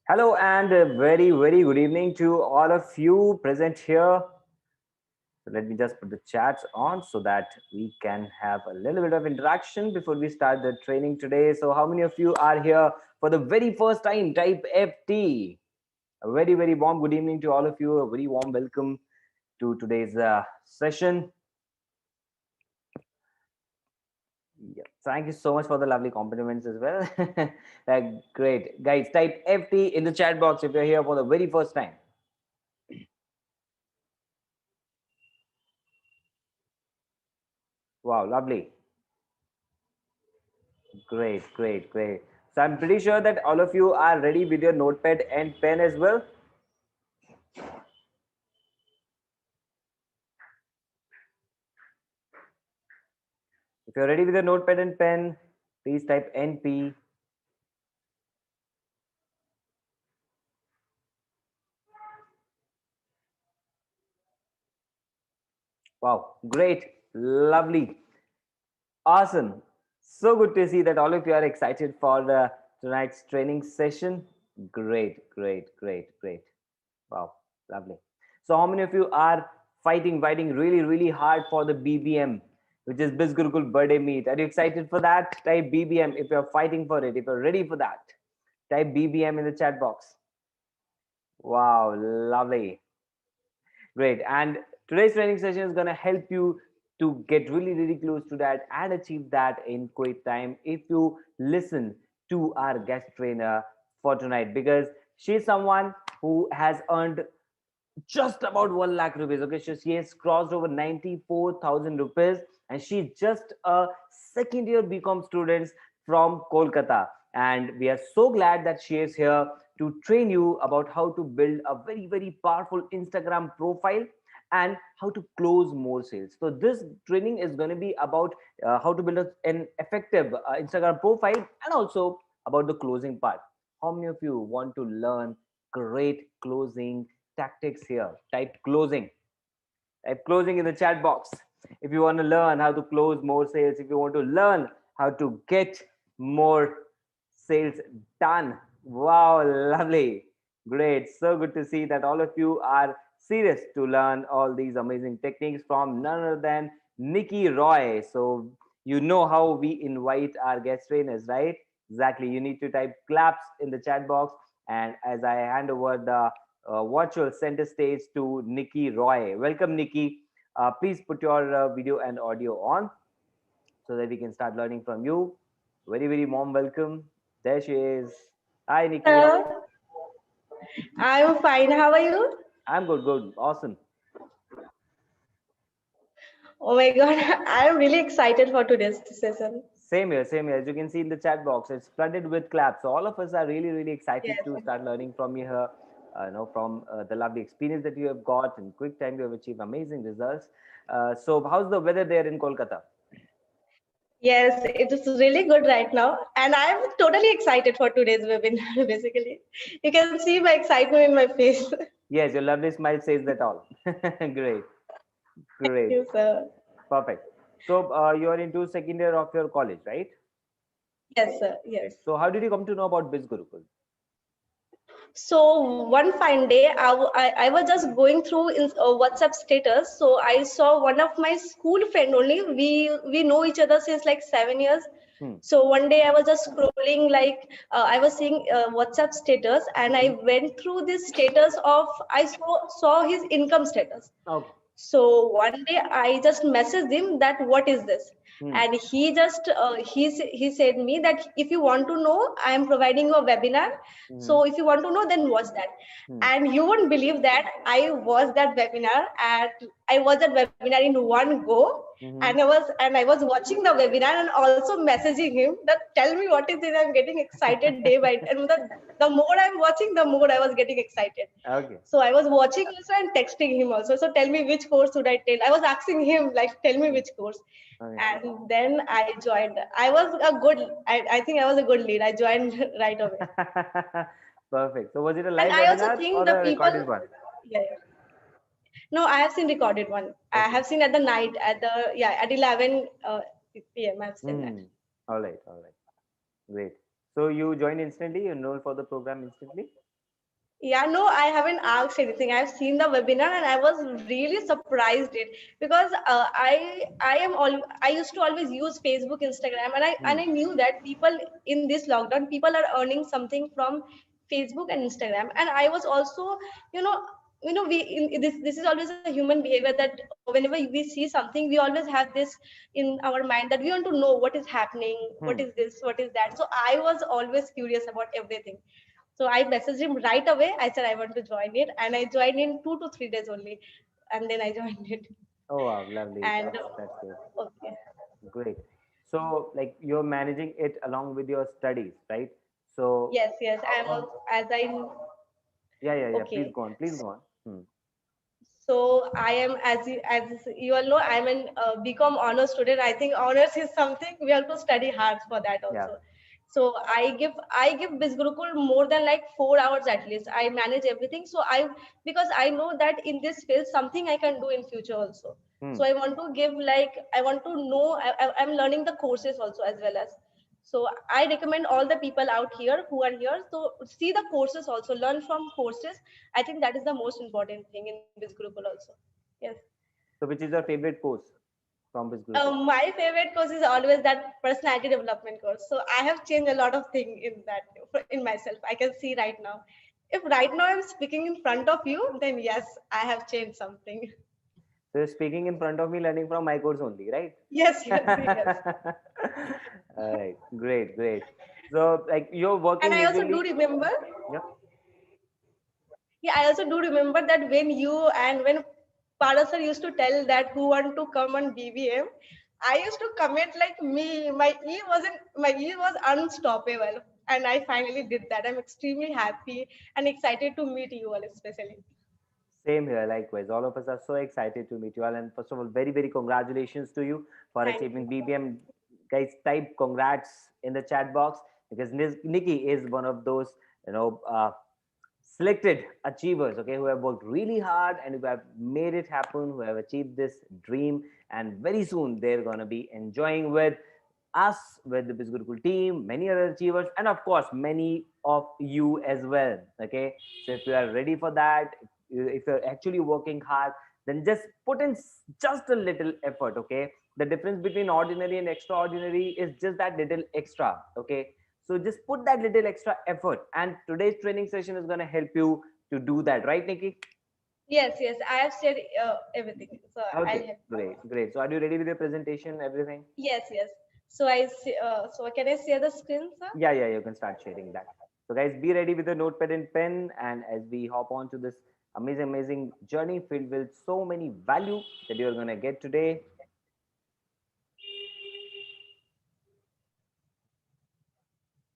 Hello and a very good evening to all of you present here. So let me just put the chats on so that we can have a little bit of interaction before we start the training today. So how many of you are here for the very first time? Type FT. A very warm good evening to all of you. A very warm welcome to today's session. Yeah. Thank you so much for the lovely compliments as well. Great. Guys, type FT in the chat box if you're here for the very first time. Wow, lovely. Great. So I'm pretty sure that all of you are ready with your notepad and pen as well. If you're ready with your notepad and pen, please type NP. Wow, great, lovely, awesome. So good to see that all of you are excited for tonight's training session. Great. Wow, lovely. So how many of you are fighting really hard for the BBM, which is Biz Gurukul birthday meet? Are you excited for that? Type BBM if you're fighting for it, if you're ready for that. Type BBM in the chat box. Wow, lovely. Great. And today's training session is going to help you to get really close to that and achieve that in quick time if you listen to our guest trainer for tonight, because she's someone who has earned just about 1 lakh rupees. Okay, so she has crossed over 94,000 rupees, and she's just a second year BCom student from Kolkata. And we are so glad that she is here to train you about how to build a very powerful Instagram profile and how to close more sales. So this training is going to be about how to build an effective Instagram profile and also about the closing part. How many of you want to learn great closing tactics here? Type closing. Type closing in the chat box. If you want to learn how to close more sales, if you want to learn how to get more sales done. Wow, lovely. Great. So good to see that all of you are serious to learn all these amazing techniques from none other than Nikki Roy. So you know how we invite our guest trainers, right? Exactly. You need to type claps in the chat box. And as I hand over the virtual center stage to Nikki Roy. Welcome, Nikki. Please put your video and audio on so that we can start learning from you. Very warm welcome. There she is. Hi, Nikki. How are you? Hello, I'm fine. How are you? I'm good. Awesome. Oh my God, I'm really excited for today's session. Same here. As you can see in the chat box, it's flooded with claps. So all of us are really excited Yes. to start learning from you here. From the lovely experience that you have got in quick time, you have achieved amazing results. So how's the weather there in Kolkata? Yes, it is really good right now. And I'm totally excited for today's webinar, basically. You can see my excitement in my face. Yes, your lovely smile says that all. Great. Thank Great. you, sir. Perfect. So you are into second year of your college, right? Yes, sir. Right. Yes. So how did you come to know about Biz Gurukul? So one fine day, I was just going through WhatsApp status. So I saw one of my school friend only. We know each other since like 7 years. Hmm. So one day I was just scrolling, like I was seeing WhatsApp status, and I went through this status of I saw his income status. Okay. So one day I just messaged him that what is this, Hmm. and he just he said me that if you want to know, I am providing you a webinar. Hmm. So if you want to know, then watch that. Hmm. And you won't believe that I watched that webinar, and I watched that webinar in one go. Hmm. And I was watching the webinar and also messaging him that tell me what is it. I'm getting excited day by day, and the more I'm watching, the more I was getting excited. Okay. So I was watching also and texting him also. So tell me which course should I take? I was asking him like, tell me Hmm. which course. Okay. And then I joined. I was a good. I think I was a good lead. I joined right away. Perfect. So was it a And live I also webinar think or the a people. recorded one? Yeah. No, I have seen recorded one. I Okay. have seen at the night at the at 11 p.m. I've seen that. Hmm. All right. Great. So you joined instantly. You enrolled for the program instantly. Yeah, no, I haven't asked anything. I've seen the webinar and I was really surprised it because I used to always use Facebook, Instagram, and Hmm. I knew that people in this lockdown people are earning something from Facebook and Instagram, and I was also, you know, we this is always a human behavior that whenever we see something we always have this in our mind that we want to know what is happening, what Hmm. is this, what is that. So I was always curious about everything. So I messaged him right away. I said I want to join it, and I joined in 2 to 3 days only, and then I joined it. Oh wow, lovely. And That's good. okay, Great. So like you're managing it along with your studies, right? So yes, yes. how, I'm how also, as I yeah. Please okay. go on. Please go on. Hmm. So I am, as you all know, I'm an BCom honors student. I think honors is something we have to study hard for that Yeah. also. So I give Bisgurukul more than like 4 hours at least. I manage everything. So because I know that in this field something I can do in future also. Hmm. So I want to give like I want to know. I'm learning the courses also as well as. So I recommend all the people out here who are here. So see the courses also, learn from courses. I think that is the most important thing in this group also. Yes. So which is your favorite course from this Gurukul? My favorite course is always that personality development course. So I have changed a lot of things in that in myself. I can see right now. If right now I'm speaking in front of you, then yes, I have changed something. So you're speaking in front of me, learning from my course only, right? Yes, yes, yes. All right, great, great. So like you're And working I also do majorly. remember, Yeah. yeah, I also do remember that when you and when Parasar used to tell that who want to come on BBM, I used to comment like me. My e was unstoppable, and I finally did that. I'm extremely happy and excited to meet you all, especially. Same here, likewise. All of us are so excited to meet you all. And first of all, very, very congratulations to you for Thank you. achieving BBM. Guys, type congrats in the chat box because Nikki is one of those, you know, selected achievers, okay, who have worked really hard and who have made it happen, who have achieved this dream. And very soon they're going to be enjoying with us, with the Bizgurukul team, many other achievers, and of course, many of you as well. Okay, so if you are ready for that, if you're actually working hard, then just put in just a little effort. Okay, the difference between ordinary and extraordinary is just that little extra. Okay, so just put that little extra effort, and today's training session is going to help you to do that, right, Nikki? Yes, yes, I have said everything, so I'll Okay, help you great, out. great. So, are you ready with your presentation, everything? Yes, yes. So can I share the screen, sir? Yeah, you can start sharing that. So, guys, be ready with a notepad and pen. And as we hop on to this amazing journey filled with so many value that you're going to get today.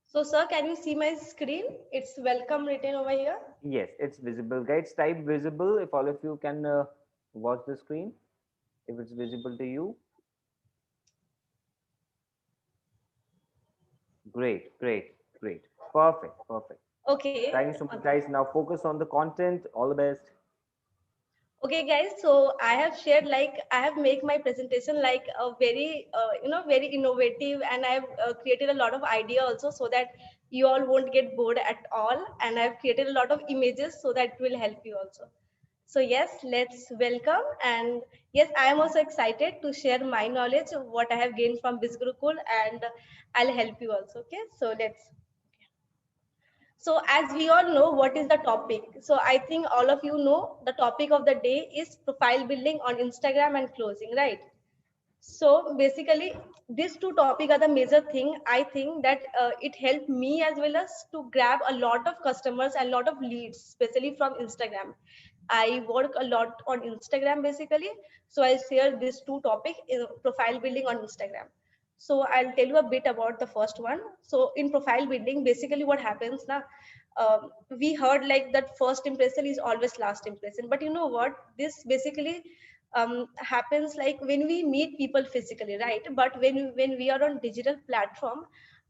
So, sir, can you see my screen? It's welcome written over here. Yes, it's visible. Guys, type visible if all of you can watch the screen, if it's visible to you. Great. Perfect. Okay, Thank you so much, okay. guys. Now focus on the content. All the best. Okay, guys. So I have shared like I have made my presentation like a very very innovative, and I've created a lot of idea also so that you all won't get bored at all. And I've created a lot of images so that it will help you also. So yes, let's welcome. And yes, I am also excited to share my knowledge of what I have gained from Bisgurukul, and I'll help you also. Okay, so let's. So as we all know, what is the topic? So I think all of you know the topic of the day is profile building on Instagram and closing, right? So basically, these two topics are the major thing. I think that it helped me as well as to grab a lot of customers and a lot of leads, especially from Instagram. I work a lot on Instagram basically. So I share these two topics in profile building on Instagram. So I'll tell you a bit about the first one. So in profile building, basically what happens now, we heard like that first impression is always last impression. But you know what? This basically happens like when we meet people physically, right? But when we are on digital platform,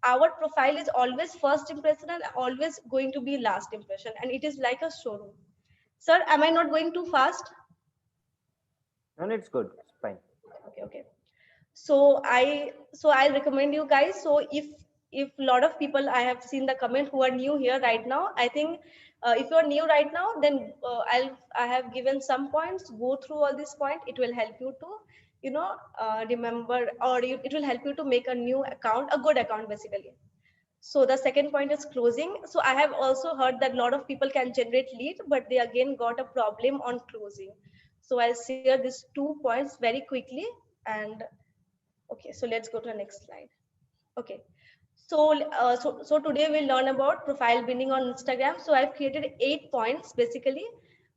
our profile is always first impression and always going to be last impression, and it is like a showroom. Sir, am I not going too fast? No, it's good. It's fine. Okay, okay. So I'll recommend you guys. So if if a lot of people, I have seen the comment who are new here right now. I think if you're new right now, then I have given some points. Go through all this point. It will help you to, remember, or it will help you to make a new account, a good account basically. So the second point is closing. So I have also heard that a lot of people can generate lead, but they again got a problem on closing. So I'll share these 2 points very quickly. And okay, so let's go to the next slide. Okay. So today we'll learn about profile building on Instagram. So I've created 8 points basically.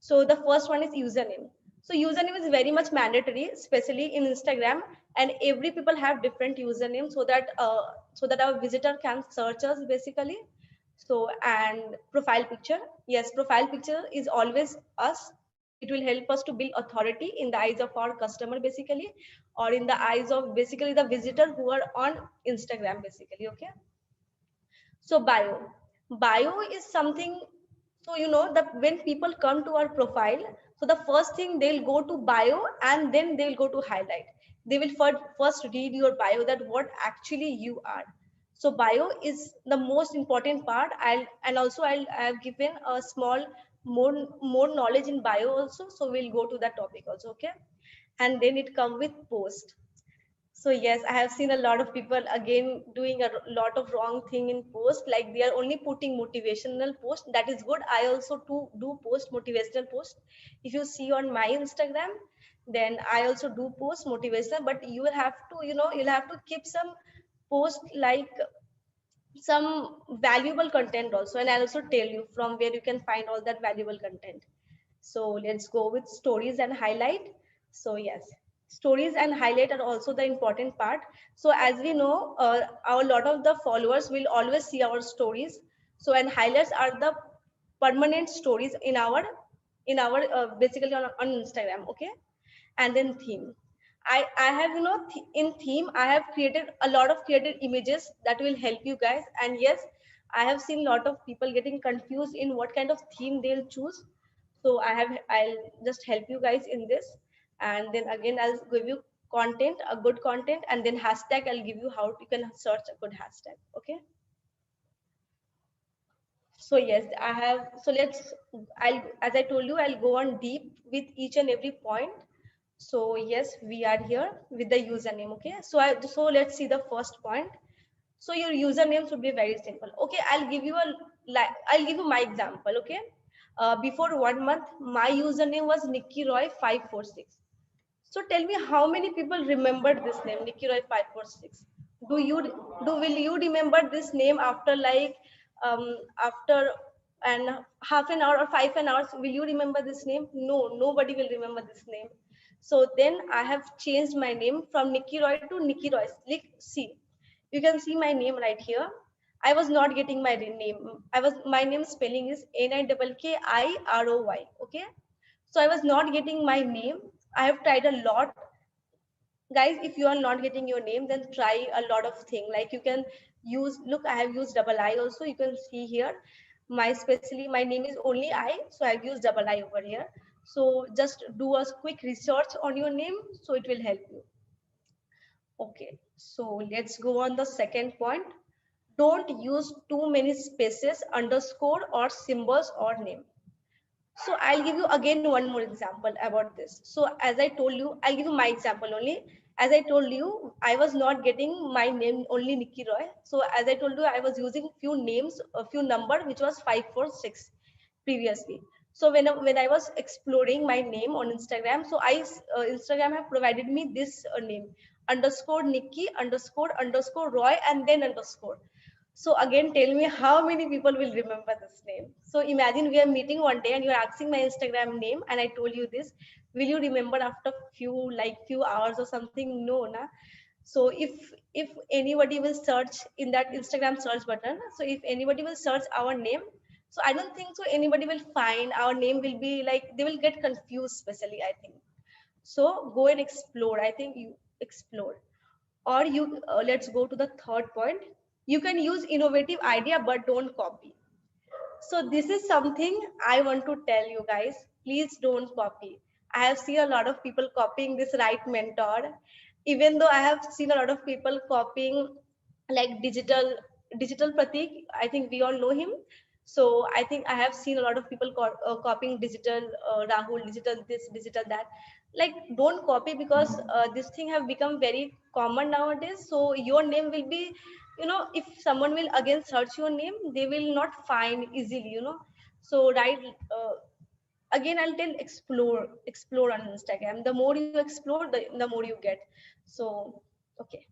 So the first one is username. So username is very much mandatory, especially in Instagram, and every people have different username, so that our visitor can search us basically. So, and profile picture. Yes, profile picture is always us. It will help us to build authority in the eyes of our customer basically, or in the eyes of basically the visitor who are on Instagram basically. Okay. So bio is something. So you know that when people come to our profile, so the first thing they'll go to bio and then they'll go to highlight. They will first read your bio, that what actually you are. So bio is the most important part. I've given a small more knowledge in bio also. So we'll go to that topic also. Okay. And then it come with post. So yes, I have seen a lot of people again doing a lot of wrong thing in post, like they are only putting motivational post. That is good. I also do post motivational post. If you see on my Instagram, then I also do post motivational, but you will have to, you'll have to keep some post like some valuable content also. And I'll also tell you from where you can find all that valuable content. So let's go with stories and highlight. So yes, stories and highlight are also the important part. So as we know, our lot of the followers will always see our stories. So, and highlights are the permanent stories in our basically on Instagram. Okay. And then theme. I have, in theme I have created a lot of created images that will help you guys. And yes, I have seen a lot of people getting confused in what kind of theme they'll choose. So I'll just help you guys in this. And then again, I'll give you content, a good content, and then hashtag. I'll give you how you can search a good hashtag. Okay. So yes, I have. So I'll, as I told you, I'll go on deep with each and every point. So yes, we are here with the username. Okay. So let's see the first point. So your username should be very simple. Okay. I'll give you my example. Okay. Before 1 month, my username was Nikki Roy 546. So tell me, how many people remembered this name, Nikki Roy 546? Do you will you remember this name after like after and half an hour or 5 hours? Will you remember this name? No, nobody will remember this name. So then I have changed my name from Nikki Roy to Nikki Roy. Like, see, you can see my name right here. I was not getting my name. My name spelling is NIKKIROY. Okay. So I was not getting my name. I have tried a lot. Guys, if you are not getting your name, then try a lot of things. Like you can use, look, I have used double I also. You can see here. My name is only I. So I've used double I over here. So just do a quick research on your name. So it will help you. Okay. So let's go on the second point. Don't use too many spaces, underscore, or symbols or name. So I'll give you again one more example about this. So as I told you, I'll give you my example only. As I told you, I was not getting my name only Nikki Roy. So as I told you, I was using few names, a few number, which was 546 previously. So when I was exploring my name on Instagram, so Instagram have provided me this name, underscore Nikki underscore Roy, and then underscore. So again, tell me, how many people will remember this name? So imagine we are meeting one day and you're asking my Instagram name and I told you this. Will you remember after few hours or something? No, na. So if anybody will search in that Instagram search button, so if anybody will search our name, so I don't think so anybody will find our name. Will be like, they will get confused, especially I think. So go and explore. I think you explore. Or you let's go to the third point. You can use innovative idea but don't copy. So this is something I want to tell you guys. Please don't copy. I have seen a lot of people copying this right mentor. Even though I have seen a lot of people copying like digital digital Pratik. I think we all know him. So I think I have seen a lot of people copying digital Rahul, digital this, digital that. Like, don't copy, because this thing have become very common nowadays. So your name will be, if someone will again search your name, they will not find easily. So right, again I'll tell, explore on Instagram. The more you explore, the more you get. So okay,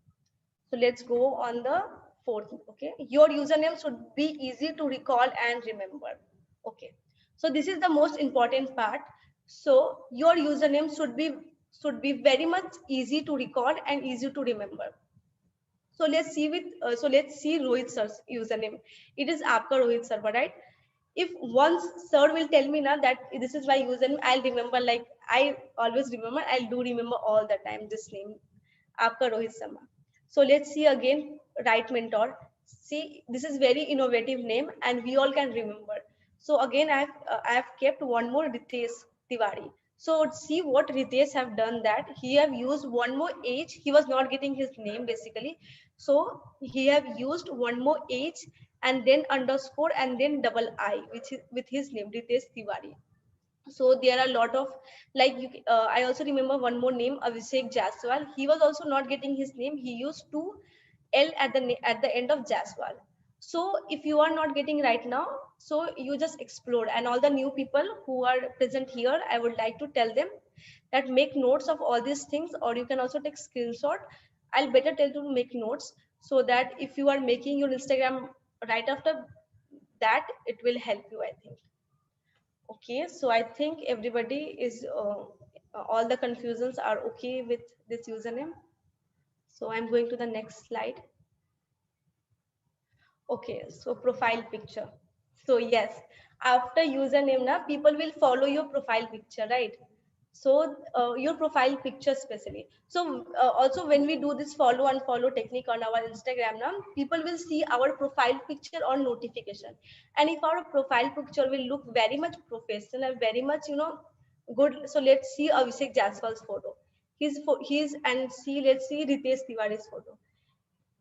so let's go on the fourth. Okay, your username should be easy to recall and remember. Okay, so this is the most important part. So your username should be very much easy to recall and easy to remember. So let's see Rohit sir's username. It is aapka Rohit sir, right? If once sir will tell me now that this is my username, I'll remember. Like, I always remember, I'll do remember all the time this name, aapka Rohit Sharma. So let's see again, right mentor. See, this is very innovative name and we all can remember. So again, I have kept one more, Ritesh Tiwari. So see what Ritesh have done, that he have used one more H. He was not getting his name basically. So he have used one more H and then underscore and then double I, which is with his name, Ritesh Tiwari. So there are a lot of, like, I also remember one more name, Abhishek Jaswal. He was also not getting his name. He used two L at the end of Jaswal. So if you are not getting right now, so you just explore. And all the new people who are present here, I would like to tell them that make notes of all these things, or you can also take screenshot. I'll better tell to make notes, so that if you are making your Instagram right after that, it will help you, I think. Okay, so I think everybody is, all the confusions are okay with this username. So I'm going to the next slide. Okay, so profile picture. So yes, after username, na, people will follow your profile picture, right? So your profile picture especially. So also when we do this follow and follow technique on our Instagram, now people will see our profile picture on notification. And if our profile picture will look very much professional and very much, good. So let's see Abhishek Jaswal's photo. His and see, let's see Ritesh Tiwari's photo.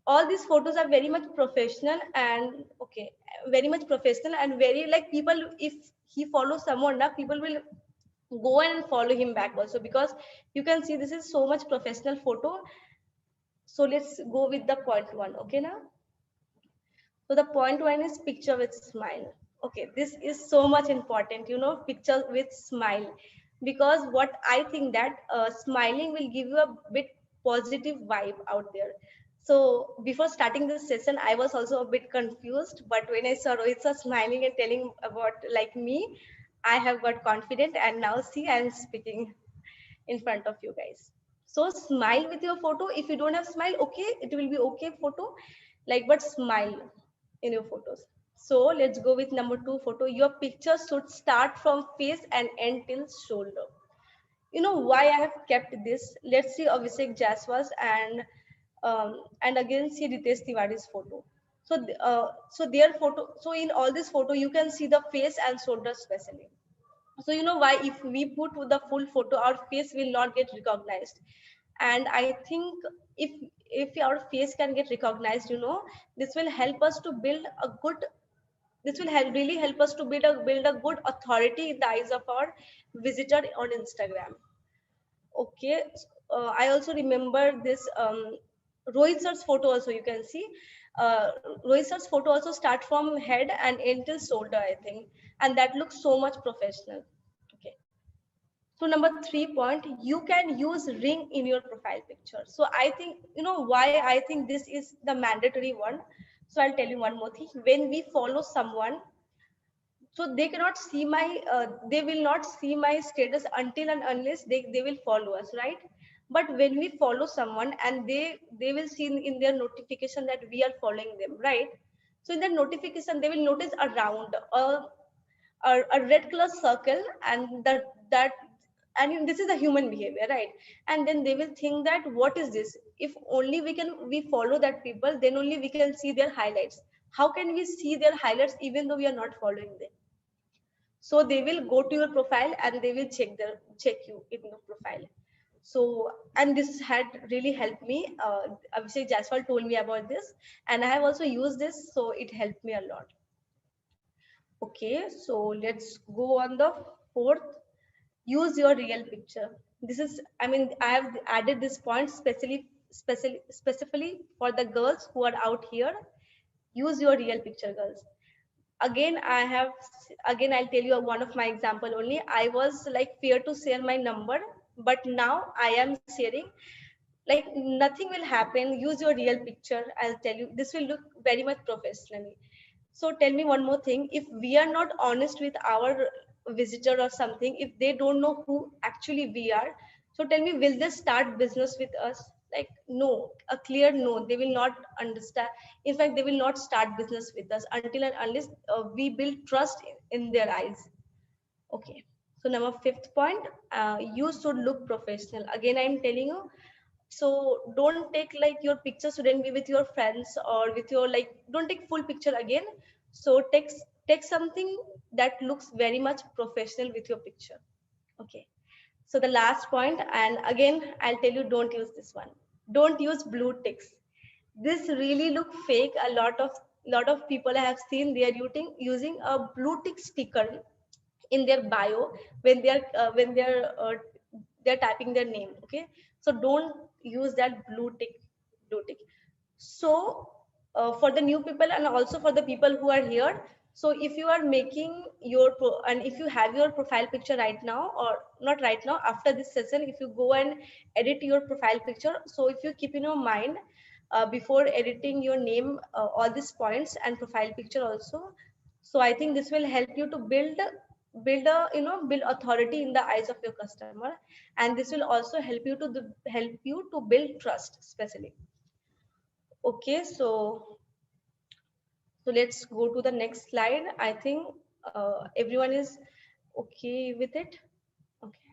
All these photos are very much professional and okay, very much professional and very, like, people, if he follows someone now, people will go and follow him back also, because you can see this is so much professional photo. So let's go with the point one. Okay, now, so the point one is picture with smile. Okay, this is so much important, picture with smile, because what I think that smiling will give you a bit positive vibe out there. So before starting this session, I was also a bit confused, but when I saw Rohit sir smiling and telling about like me, I have got confident, and now see, I'm speaking in front of you guys. So smile with your photo. If you don't have smile, okay, it will be okay photo, like, but smile in your photos. So let's go with number two photo. Your picture should start from face and end till shoulder. You know why I have kept this? Let's see Abhishek Jaswal's and again see Ritesh Tiwari's photo. So so their photo, so in all this photo you can see the face and shoulder especially. So you know why? If we put the full photo, our face will not get recognized. And I think if if our face can get recognized, this will help us to build a good, this will really help us to build a good authority in the eyes of our visitor on Instagram. Okay, I also remember this Rohit sir's photo also, you can see Rohit sir's photo also start from head and end till shoulder, I think, and that looks so much professional. Okay, so number 3 point, you can use ring in your profile picture. So I think, why I think this is the mandatory one. So I'll tell you one more thing. When we follow someone, so they cannot see my they will not see my status until and unless they will follow us, right? But when we follow someone and they will see in their notification that we are following them, right? So in that notification they will notice around a red color circle, and that and this is a human behavior, right? And then they will think that what is this? If only we follow that people, then only we can see their highlights. How can we see their highlights even though we are not following them? So they will go to your profile and they will check you in your profile. So, and this had really helped me. Abhishek Jaswal told me about this, and I have also used this, so it helped me a lot. Okay, so let's go on the fourth. Use your real picture. This is, I mean, I have added this point specifically for the girls who are out here. Use your real picture, girls. Again, I'll tell you one of my example only. I was like fear to share my number, but now I am sharing. Like nothing will happen. Use your real picture. I'll tell you, this will look very much professionally. So tell me one more thing. If we are not honest with our visitor or something, if they don't know who actually we are, so tell me, will they start business with us? Like, no, a clear no. They will not understand. In fact, they will not start business with us until and unless we build trust in their eyes. Okay. So number fifth point, you should look professional. Again, I'm telling you, so don't take like your picture shouldn't be with your friends or with your like, don't take full picture again. So take something that looks very much professional with your picture. Okay. So the last point, and again, I'll tell you, don't use this one. Don't use blue ticks. This really look fake. A lot of people I have seen they are using a blue tick sticker in their bio when they're typing their name. Okay, so don't use that blue tick. So for the new people and also for the people who are here, so if you are making and if you have your profile picture right now, or not right now, after this session, if you go and edit your profile picture, so if you keep in your mind before editing your name, all these points and profile picture also, so I think this will help you to build authority in the eyes of your customer, and this will also help you to build trust, especially. Okay, so let's go to the next slide. I think everyone is okay with it. Okay.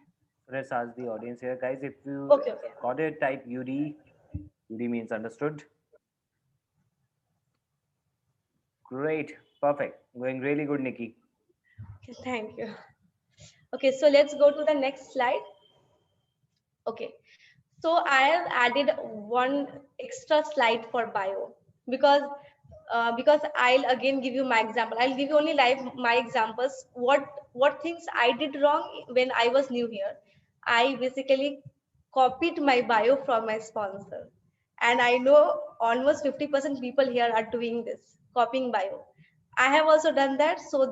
Let's ask the audience here, guys. If you Okay. got it, type UD. UD means understood. Great. Perfect. Going really good, Nikki. Okay, thank you. Okay, so let's go to the next slide. Okay, so I have added one extra slide for bio because I'll again give you my example. I'll give you only live my examples. What things I did wrong when I was new here. I basically copied my bio from my sponsor, and I know almost 50% people here are doing this, copying bio. I have also done that. So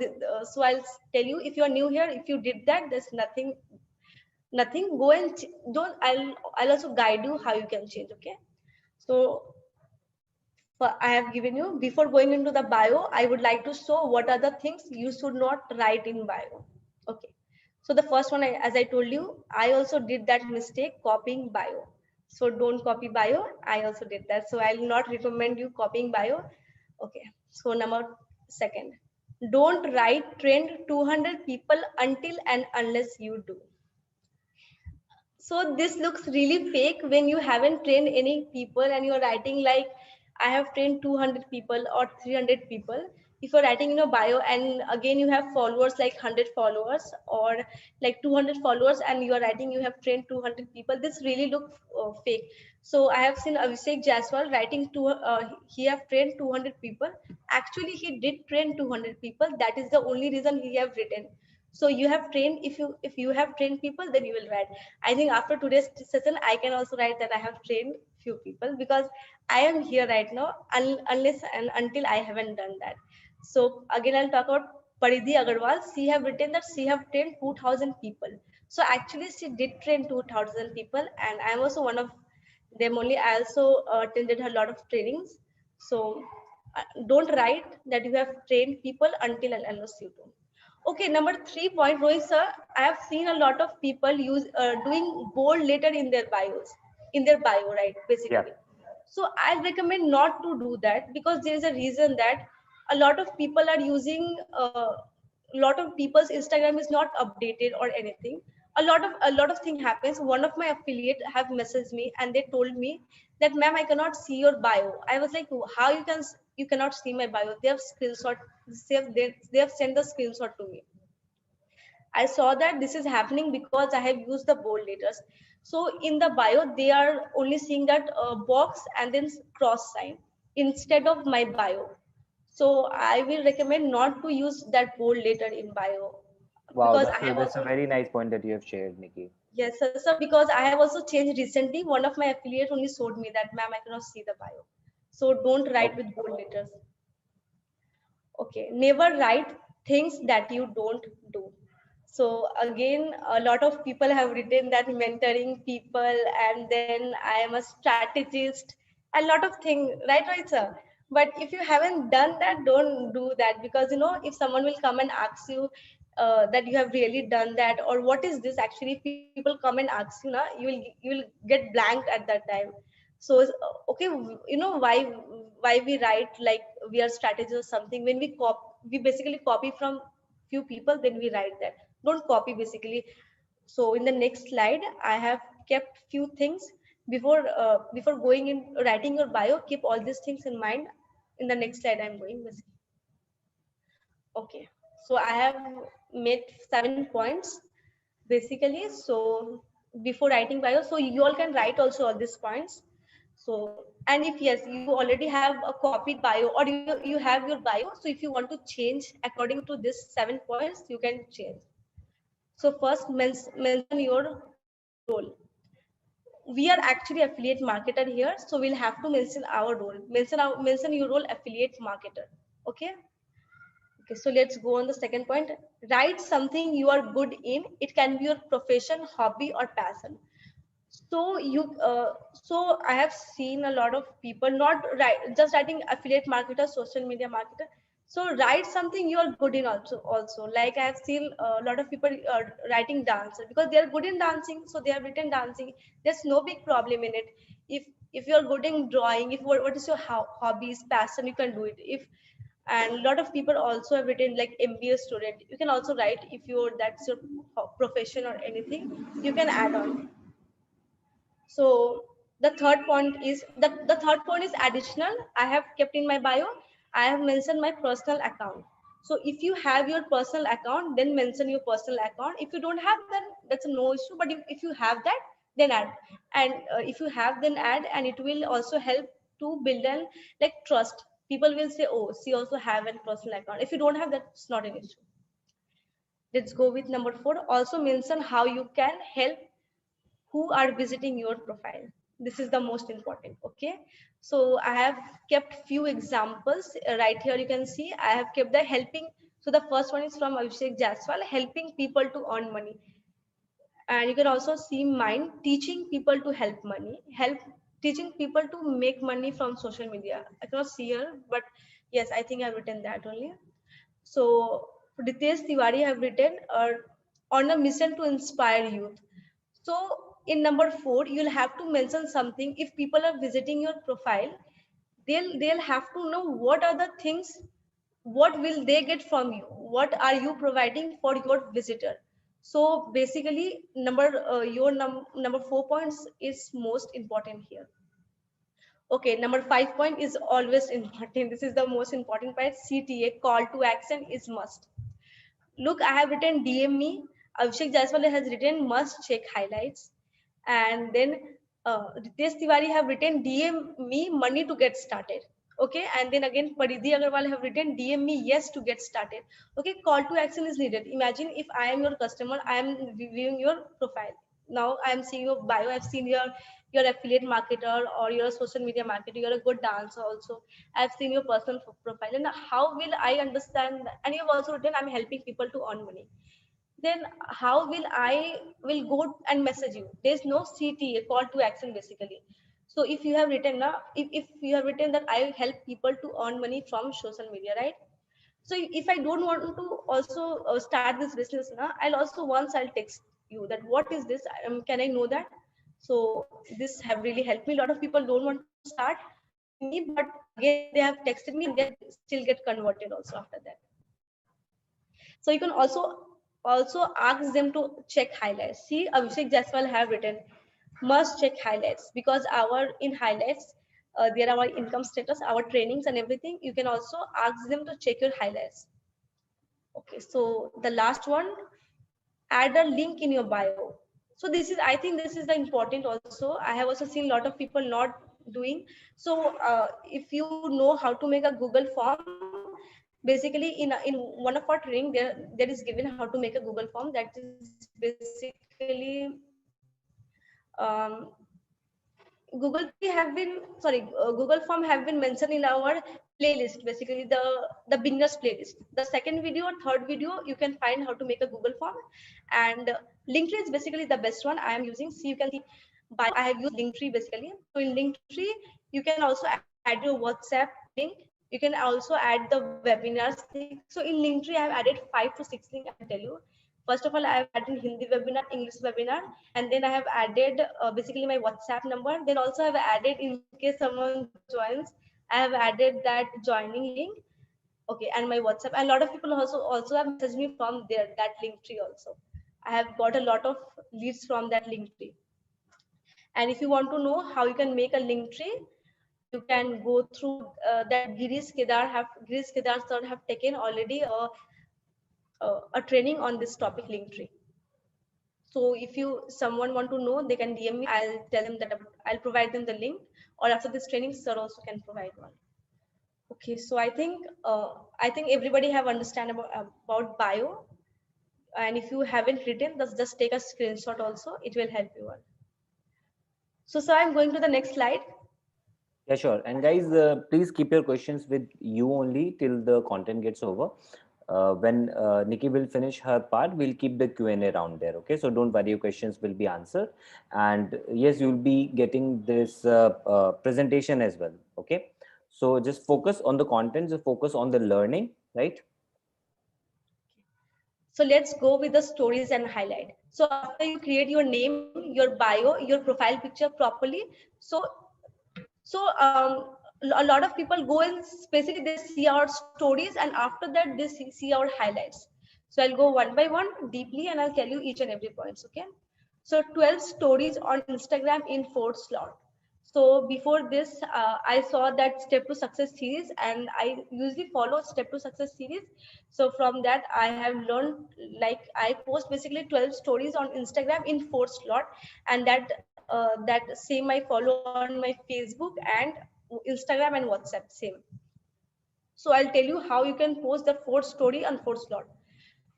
I'll tell you, if you are new here, if you did that, there's nothing, go and don't I'll also guide you how you can change. Okay, so I have given you, before going into the bio, I would like to show what are the things you should not write in bio. Okay, so the first one, as I told you, I also did that mistake, copying bio. So don't copy bio. I also did that, so I'll not recommend you copying bio. Okay, so number second, don't write trend 200 people until and unless you do. So this looks really fake when you haven't trained any people and you're writing like, I have trained 200 people or 300 people. If you're writing in your bio and again you have followers like 100 followers or like 200 followers and you are writing you have trained 200 people, this really looks fake. So I have seen Abhishek Jaswal writing he have trained 200 people. Actually, he did train 200 people. That is the only reason he have written. So you have trained, if you have trained people, then you will write. I think after today's session, I can also write that I have trained few people because I am here right now, unless and until I haven't done that. So again, I'll talk about Paridhi Agarwal. She have written that she have trained 2,000 people. So actually, she did train 2,000 people, and I'm also one of them only. I also attended a lot of trainings. So don't write that you have trained people until and unless you do. Okay, number 3 point, Rohit sir, I have seen a lot of people doing bold letter in their bio, right? Yeah. Basically. So I recommend not to do that because there is a reason that a lot of people are using, a lot of people's Instagram is not updated or anything. A lot of thing happens. One of my affiliate have messaged me and they told me that, ma'am, I cannot see your bio. I was like, how you cannot see my bio? They have screenshot, they have sent the screenshot to me. I saw that this is happening because I have used the bold letters. So in the bio they are only seeing that box and then cross sign instead of my bio. So I will recommend not to use that bold letter in bio, Wow, because that's I have a also, very nice point that you have shared, Nikki. yes sir, so because I have also changed recently. One of my affiliates only showed me that, ma'am, I cannot see the bio, so don't write with bold letters. Okay, never write things that you don't do. So again, a lot of people have written that mentoring people, and then I am a strategist, a lot of things, right sir. But if you haven't done that, don't do that, because you know, if someone will come and ask you that you have really done that, or what is this actually, if people come and ask you na, you will get blanked at that time. So okay, you know why we write like we are strategists or something. When we basically copy from few people, then we write that. Don't copy basically. So in the next slide I have kept few things before going in writing your bio. Keep all these things in mind. In the next slide I'm going basically. Okay, so I have made 7 points basically. So before writing bio, so you all can write also all these points. So, and if yes, you already have a copied bio, or you have your bio, so if you want to change according to this 7 points, you can change. So first, mention your role. We are actually affiliate marketer here, so we'll have to mention our role. Mention your role, affiliate marketer. Okay. Okay, so let's go on the second point. Write something you are good in. It can be your profession, hobby, or passion. So so I have seen a lot of people not just writing affiliate marketer, social media marketer. So write something you are good in also. Like I have seen a lot of people writing dancer because they are good in dancing. So they have written dancing. There's no big problem in it. If you're good in drawing, if what is your hobbies, passion, you can do it. If and a lot of people also have written like MBA student. You can also write if that's your profession or anything. You can add on. So the third point is additional. I have kept in my bio. I have mentioned my personal account. So if you have your personal account, then mention your personal account. If you don't have, then that's no issue. But if you have that, then add. And if you have, then add, and it will also help to build an like trust. People will say, oh, she also have a personal account. If you don't have, that's not an issue. Let's go with number 4. Also mention how you can help who are visiting your profile. This is the most important. Okay, so I have kept few examples right here. You can see I have kept the helping. So the first one is from Abhishek Jaswal, helping people to earn money. And you can also see mine, teaching people to help teaching people to make money from social media. I cannot see here, but yes, I think I've written that only. So Ritesh Tiwari have written on a mission to inspire youth. So in number 4, you'll have to mention something. If people are visiting your profile, they'll have to know what are the things, what will they get from you, what are you providing for your visitor. So basically number 4 points is most important here. Okay, number 5 point is always important. This is the most important part. CTA, call to action, is must. Look, I have written DM me. Abhishek Jaiswal has written must check highlights. And then Ritesh Tiwari have written DM me money to get started. Okay, and then again Paridhi Agarwal have written DM me yes to get started. Okay, call to action is needed. Imagine if I am your customer, I am reviewing your profile. Now I am seeing your bio. I've seen your affiliate marketer or your social media marketer. You're a good dancer also. I've seen your personal profile. And how will I understand that? And you've also written I'm helping people to earn money. Then how will I will go and message you? There's no CTA, call to action basically. So if you have written if you have written that I help people to earn money from social media, right? So if I don't want to also start this business now, I'll also once I'll text you that what is this? Can I know that? So this have really helped me. A lot of people don't want to start with me, but again they have texted me and they still get converted also after that. So you can also ask them to check highlights. See, Abhishek Jaiswal have written must check highlights, because our in highlights there are our income status, our trainings and everything. You can also ask them to check your highlights. Okay, so the last one, add a link in your bio. So this is, I think this is the important also. I have also seen a lot of people not doing. So if you know how to make a Google form, basically in one of our training, there is given how to make a Google form. That is basically um, Google form have been mentioned in our playlist, basically the beginners playlist. The second video or third video, you can find how to make a Google form. And Linktree is basically the best one I am using. See, you can see bio. I have used Linktree basically. So in Linktree, you can also add your WhatsApp link. You can also add the webinars thing. So in Linktree, I have added 5 to 6 links. I will tell you. First of all, I have added Hindi webinar, English webinar, and then I have added basically my WhatsApp number. Then also I have added, in case someone joins, I have added that joining link. Okay, and my WhatsApp. And a lot of people also have messaged me from there, that link tree also. I have got a lot of leads from that link tree. And if you want to know how you can make a link tree, you can go through that Girish Kedar sir have taken already a training on this topic, link tree. So if someone want to know, they can DM me. I'll tell them that I'll provide them the link, or after this training, sir also can provide one. Okay, so I think everybody have understand about bio, and if you haven't written, just take a screenshot also. It will help you all. So sir, I'm going to the next slide. Yeah, sure. And guys, please keep your questions with you only till the content gets over. When Nikki will finish her part, we'll keep the Q&A round there. Okay, so don't worry, your questions will be answered. And yes, you'll be getting this presentation as well. Okay, so just focus on the content, just focus on the learning, right? So let's go with the stories and highlight. So after you create your name, your bio, your profile picture properly, so a lot of people go and basically they see our stories, and after that they see our highlights. So I'll go one by one deeply, and I'll tell you each and every points. Okay. So 12 stories on Instagram in 4th slot. So before this, I saw that Step to Success series, and I usually follow Step to Success series. So from that, I have learned, like, I post basically 12 stories on Instagram in 4th slot, and that same I follow on my Facebook and Instagram and WhatsApp same. So I'll tell you how you can post the 4th story on 4th slot.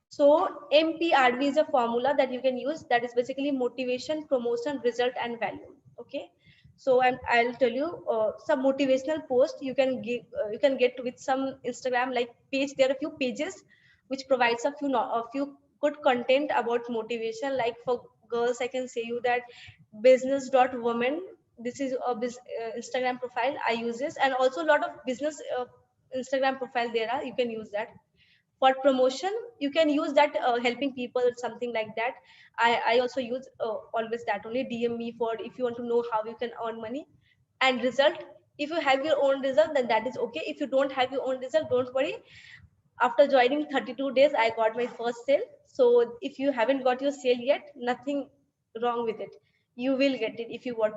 So MPRV is a formula that you can use, that is basically motivation, promotion, result, and value. Okay. So I'll tell you some motivational post you can give, you can get with some Instagram like page. There are a few pages which provides a few good content about motivation. Like for girls, I can say you that business.women. This is a Instagram profile I use this, and also a lot of business Instagram profile there are. You can use that. For promotion, you can use that helping people, something like that. I also use always that only. DM me for if you want to know how you can earn money. And result, if you have your own result, then that is okay. If you don't have your own result, don't worry. After joining 32 days, I got my first sale. So if you haven't got your sale yet, nothing wrong with it. You will get it if you work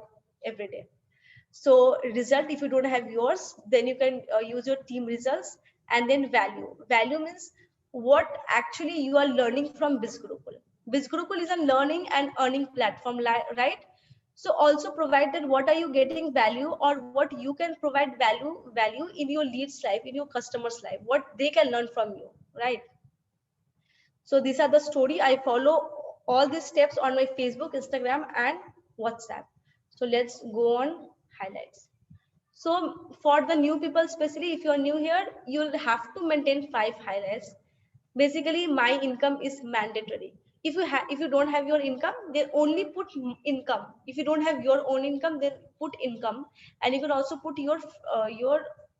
every day. So result, if you don't have yours, then you can use your team results. And then value means what actually you are learning from Bizgurukul. Bizgurukul is a learning and earning platform, right? So also provide that what are you getting value, or what you can provide value in your leads life, in your customers life, what they can learn from you, right? So these are the story. I follow all these steps on my Facebook, Instagram, and WhatsApp. So let's go on highlights. So for the new people, especially if you are new here, you'll have to maintain 5 highlights. Basically, my income is mandatory. If you don't have your income, they only put income. If you don't have your own income, they put income, and you can also put your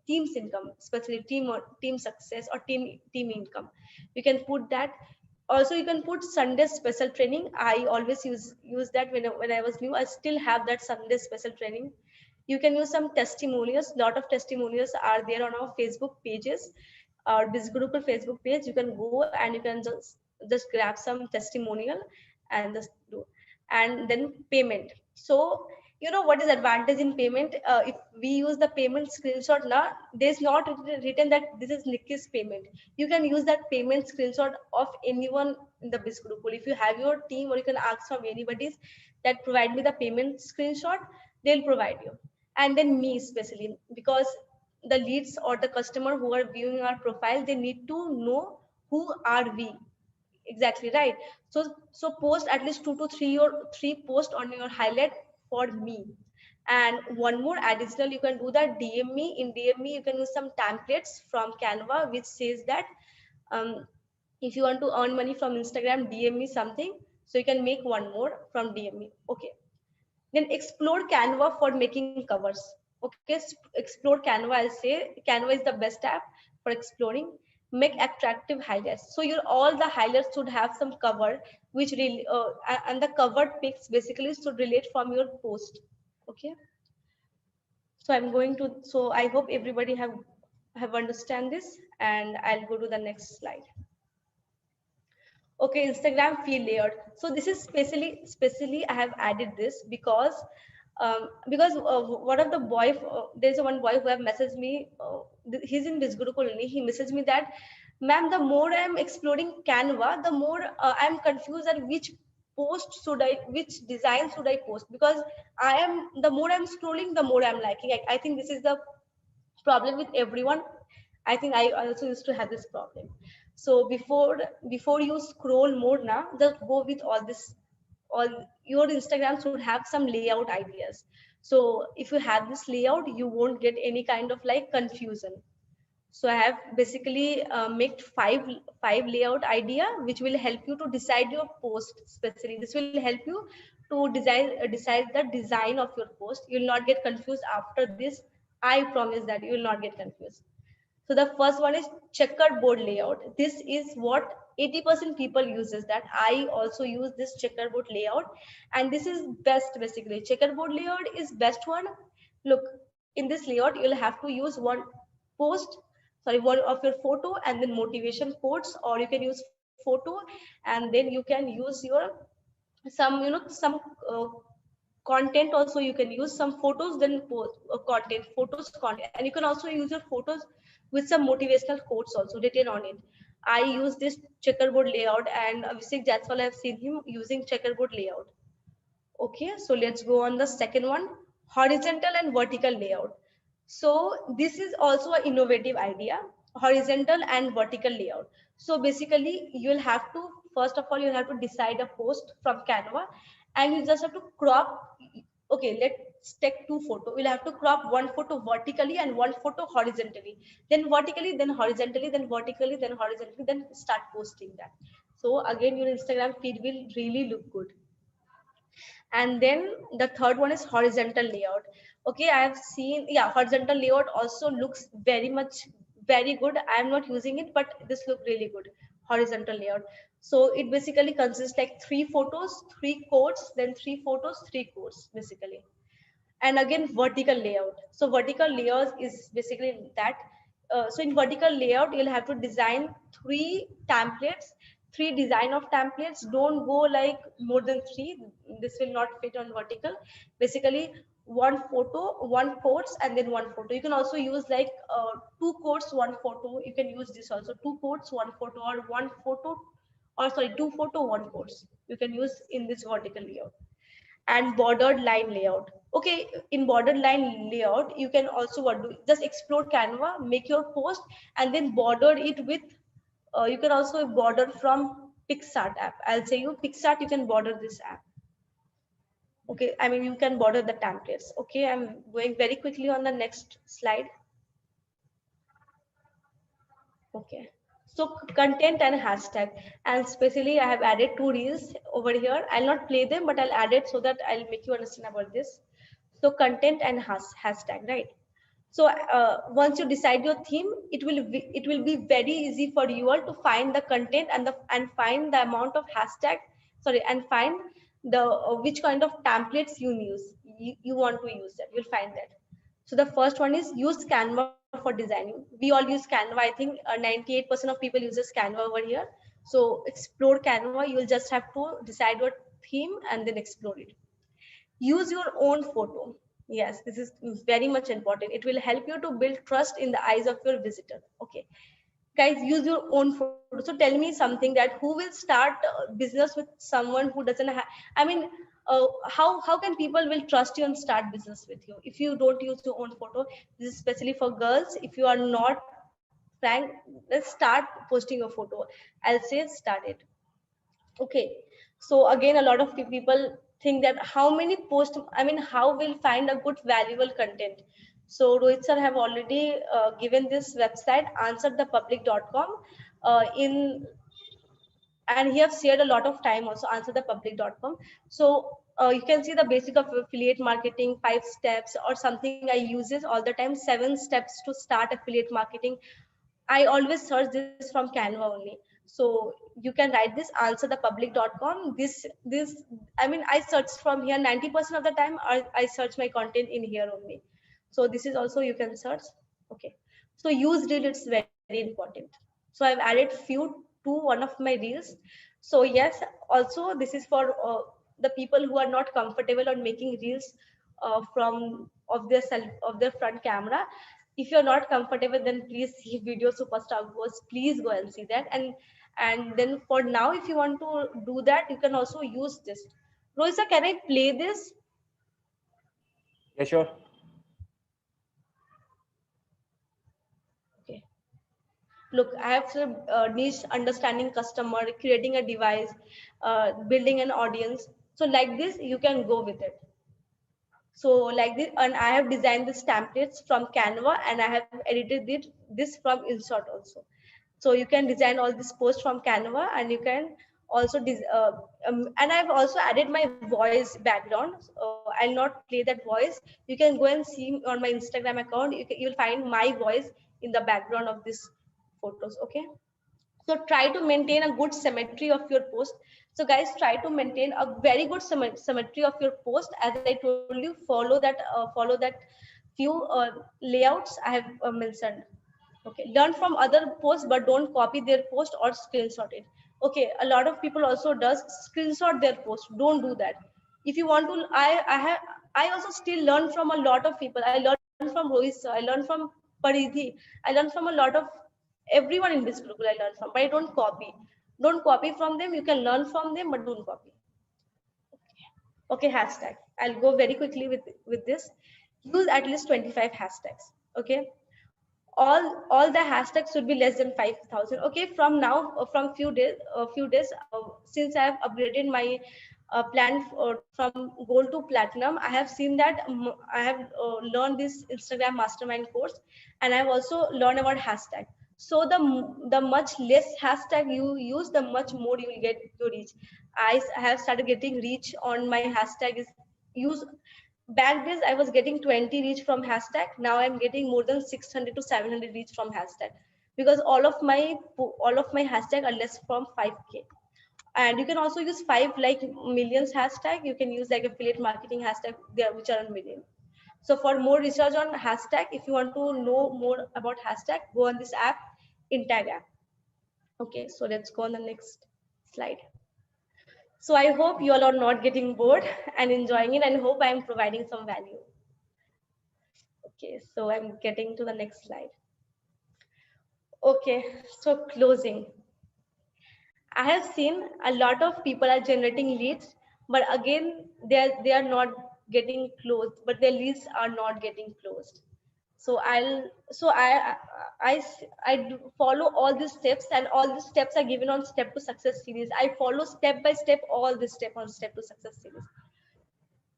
team's income, especially team success or team income. You can put that. Also, you can put Sunday special training. I always use that when I was new. I still have that Sunday special training. You can use some testimonials. Lot of testimonials are there on our Facebook pages, our Bizgurukul Facebook page. You can go and you can just grab some testimonial and just do. And then payment. So you know what is advantage in payment? If we use the payment screenshot now, there's not written that this is Nikki's payment. You can use that payment screenshot of anyone in the biz group. If you have your team, or you can ask from anybody's that provide me the payment screenshot, they'll provide you. And then me especially, because the leads or the customer who are viewing our profile, they need to know who are we. Exactly right. So post at least 2 to 3 posts on your highlight for me. And one more additional, you can do that DM me. In DM me, you can use some templates from Canva which says that if you want to earn money from Instagram, DM me something. So you can make one more from DM me. Okay. Then explore Canva for making covers. Okay, explore Canva. I'll say Canva is the best app for exploring. Make attractive highlights. So your all the highlights should have some cover, which really and the covered pics basically should relate from your post. Okay. So I'm going to. So I hope everybody have understand this, and I'll go to the next slide. Okay, Instagram feed layout. So this is specially I have added this because one of the boy, there's one boy who have messaged me. He's in this group only. He messaged me that, ma'am, the more I'm exploring Canva, the more I'm confused at which design should I post, because the more I'm scrolling, the more I'm liking. I think this is the problem with everyone. I think I also used to have this problem. So before you scroll more now, just go with all this. All your Instagram should have some layout ideas. So if you have this layout, you won't get any kind of like confusion. So I have basically made five layout idea which will help you to decide your post. Especially this will help you to decide the design of your post. You will not get confused after this. I promise that you will not get confused. So the first one is checkerboard layout. This is what 80% people uses that. I also use this checkerboard layout, and this is best basically. Checkerboard layout is best one. Look, in this layout, you'll have to use post, one of your photo and then motivation quotes, or you can use photo and then you can use your some content. Also you can use some photos, then post content, and you can also use your photos with some motivational quotes also written on it. I use this checkerboard layout, and Abhishek Jaiswal, I've seen him using checkerboard layout. Okay, so let's go on the second one, horizontal and vertical layout. So this is also an innovative idea, horizontal and vertical layout. So basically you'll have to, first of all, you'll have to decide a post from Canva, and you just have to crop. Okay, let's take two photo. We'll have to crop one photo vertically and one photo horizontally, then vertically, then horizontally, then vertically, then horizontally, then start posting that. So again, your Instagram feed will really look good. And then the third one is horizontal layout. Okay, I have seen, yeah, horizontal layout also looks very good. I am not using it, but this look really good, horizontal layout. So it basically consists like 3 photos, 3 quotes, then 3 photos, 3 quotes basically. And again, vertical layout. So vertical layout is basically that. So in vertical layout, you'll have to design 3 templates, 3 design of templates. Don't go like more than 3. This will not fit on vertical. Basically, 1 photo, 1 quotes, and then 1 photo. You can also use like 2 quotes, 1 photo. You can use this also, 2 quotes, 1 photo, or 1 photo, or sorry, 2 photo, 1 quotes. You can use in this vertical layout. And bordered line layout. Okay, in bordered line layout, you can also what do, just explore Canva, make your post, and then border it with. You can also border from Pixart app. I'll say you Pixart. You can border this app. Okay, I mean you can border the templates. Okay, I'm going very quickly on the next slide. Okay. So content and hashtag, and especially I have added 2 reels over here. I'll not play them, but I'll add it so that I'll make you understand about this. So content and hashtag, right? So once you decide your theme, it will be very easy for you all to find the content and find the amount of hashtag, sorry, and find the which kind of templates you want to use that. You'll find that. So the first one is use Canva for designing. We all use Canva. I think 98% of people uses Canva over here. So explore Canva. You will just have to decide your theme and then explore it. Use your own photo. Yes, this is very much important. It will help you to build trust in the eyes of your visitor. Okay, guys, use your own photo. So tell me something, that who will start business with someone who doesn't have, I mean, how can people will trust you and start business with you if you don't use your own photo? This is especially for girls. If you are not frank, let's start posting your photo. I'll say start it. Okay, so again, a lot of people think that how many post, I mean, how we'll find a good valuable content. So Rohit sir have already given this website answerthepublic.com in, and he have shared a lot of time also, answerthepublic.com. So you can see the basic of affiliate marketing, 5 steps or something I uses all the time, 7 steps to start affiliate marketing. I always search this from Canva only. So you can write this answerthepublic.com. This I mean, I search from here 90% of the time. I search my content in here only. So this is also you can search. Okay. So use reel, it's very important. So I've added few to one of my reels. So yes, also this is for the people who are not comfortable on making reels from of their self of their front camera. If you're not comfortable, then please see video superstar goes, please go and see that. And then for now, if you want to do that, you can also use this. Roisa, can I play this? Yeah, sure. Okay, look, I have niche, understanding customer, creating a device, building an audience. So like this you can go with it. So like this, and I have designed these templates from Canva, and I have edited this from InShot also. So you can design all this post from Canva, and you can also and I've also added my voice background. I'll not play that voice. You can go and see on my Instagram account. You'll find my voice in the background of this photos. Okay, so try to maintain a good symmetry of your post. So guys, try to maintain a very good symmetry of your post. As I told you, follow that few layouts I have mentioned. Okay, learn from other posts, but don't copy their post or screenshot it. Okay, a lot of people also does screenshot their post. Don't do that. If you want to, I also still learn from a lot of people. I learn from Rohit, I learn from Paridhi, I learn from a lot of everyone in this group. I learn from, but I don't copy. Don't copy from them. You can learn from them, but don't copy. Okay, hashtag. I'll go very quickly with this. Use at least 25 hashtags. Okay, all the hashtags should be less than 5,000. Okay, from now, from few days, since I have upgraded my plan from gold to platinum, I have seen that I have learned this Instagram mastermind course, and I have also learned about hashtag. So the much less hashtag you use, the much more you will get your reach. I have started getting reach on my hashtag is use. Back days I was getting 20 reach from hashtag. Now I'm getting more than 600 to 700 reach from hashtag, because all of my hashtag are less from 5K. And you can also use 5 like millions hashtag. You can use like affiliate marketing hashtag there, which are on million. So for more research on hashtag, if you want to know more about hashtag, go on this app, Intag app. Okay, so let's go on the next slide. So I hope you all are not getting bored and enjoying it, and hope I am providing some value. Okay, so I'm getting to the next slide. Okay, so closing. I have seen a lot of people are generating leads, but again, they are not getting closed, but their leads are not getting closed. So I do follow all these steps, and all these steps are given on Step to Success series. I follow step by step all this step on Step to Success series.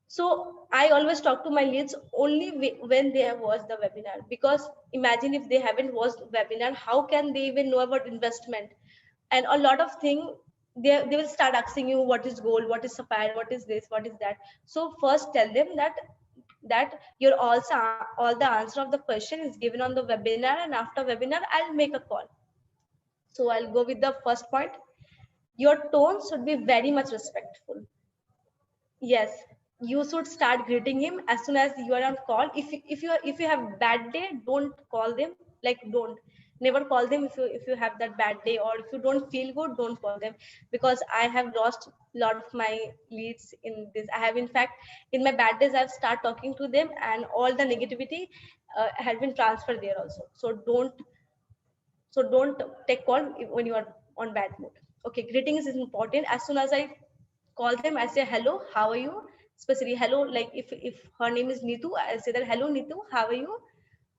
So I always talk to my leads only when they have watched the webinar, because imagine if they haven't watched webinar, how can they even know about investment? And a lot of things, they will start asking you what is gold, what is sapphire, what is this, what is that. So first tell them that your all the answer of the question is given on the webinar, and after webinar I'll make a call. So I'll go with the first point. Your tone should be very much respectful. Yes, you should start greeting him as soon as you are on call. If you have bad day, don't call them. Like, don't. Never call them if you have that bad day, or if you don't feel good, don't call them, because I have lost a lot of my leads in this. I have, in fact, in my bad days, I've started talking to them, and all the negativity has been transferred there also. So don't take call when you are on bad mood. Okay, greetings is important. As soon as I call them, I say hello, how are you? Especially hello, like if her name is Nitu, I say that hello Nitu, how are you?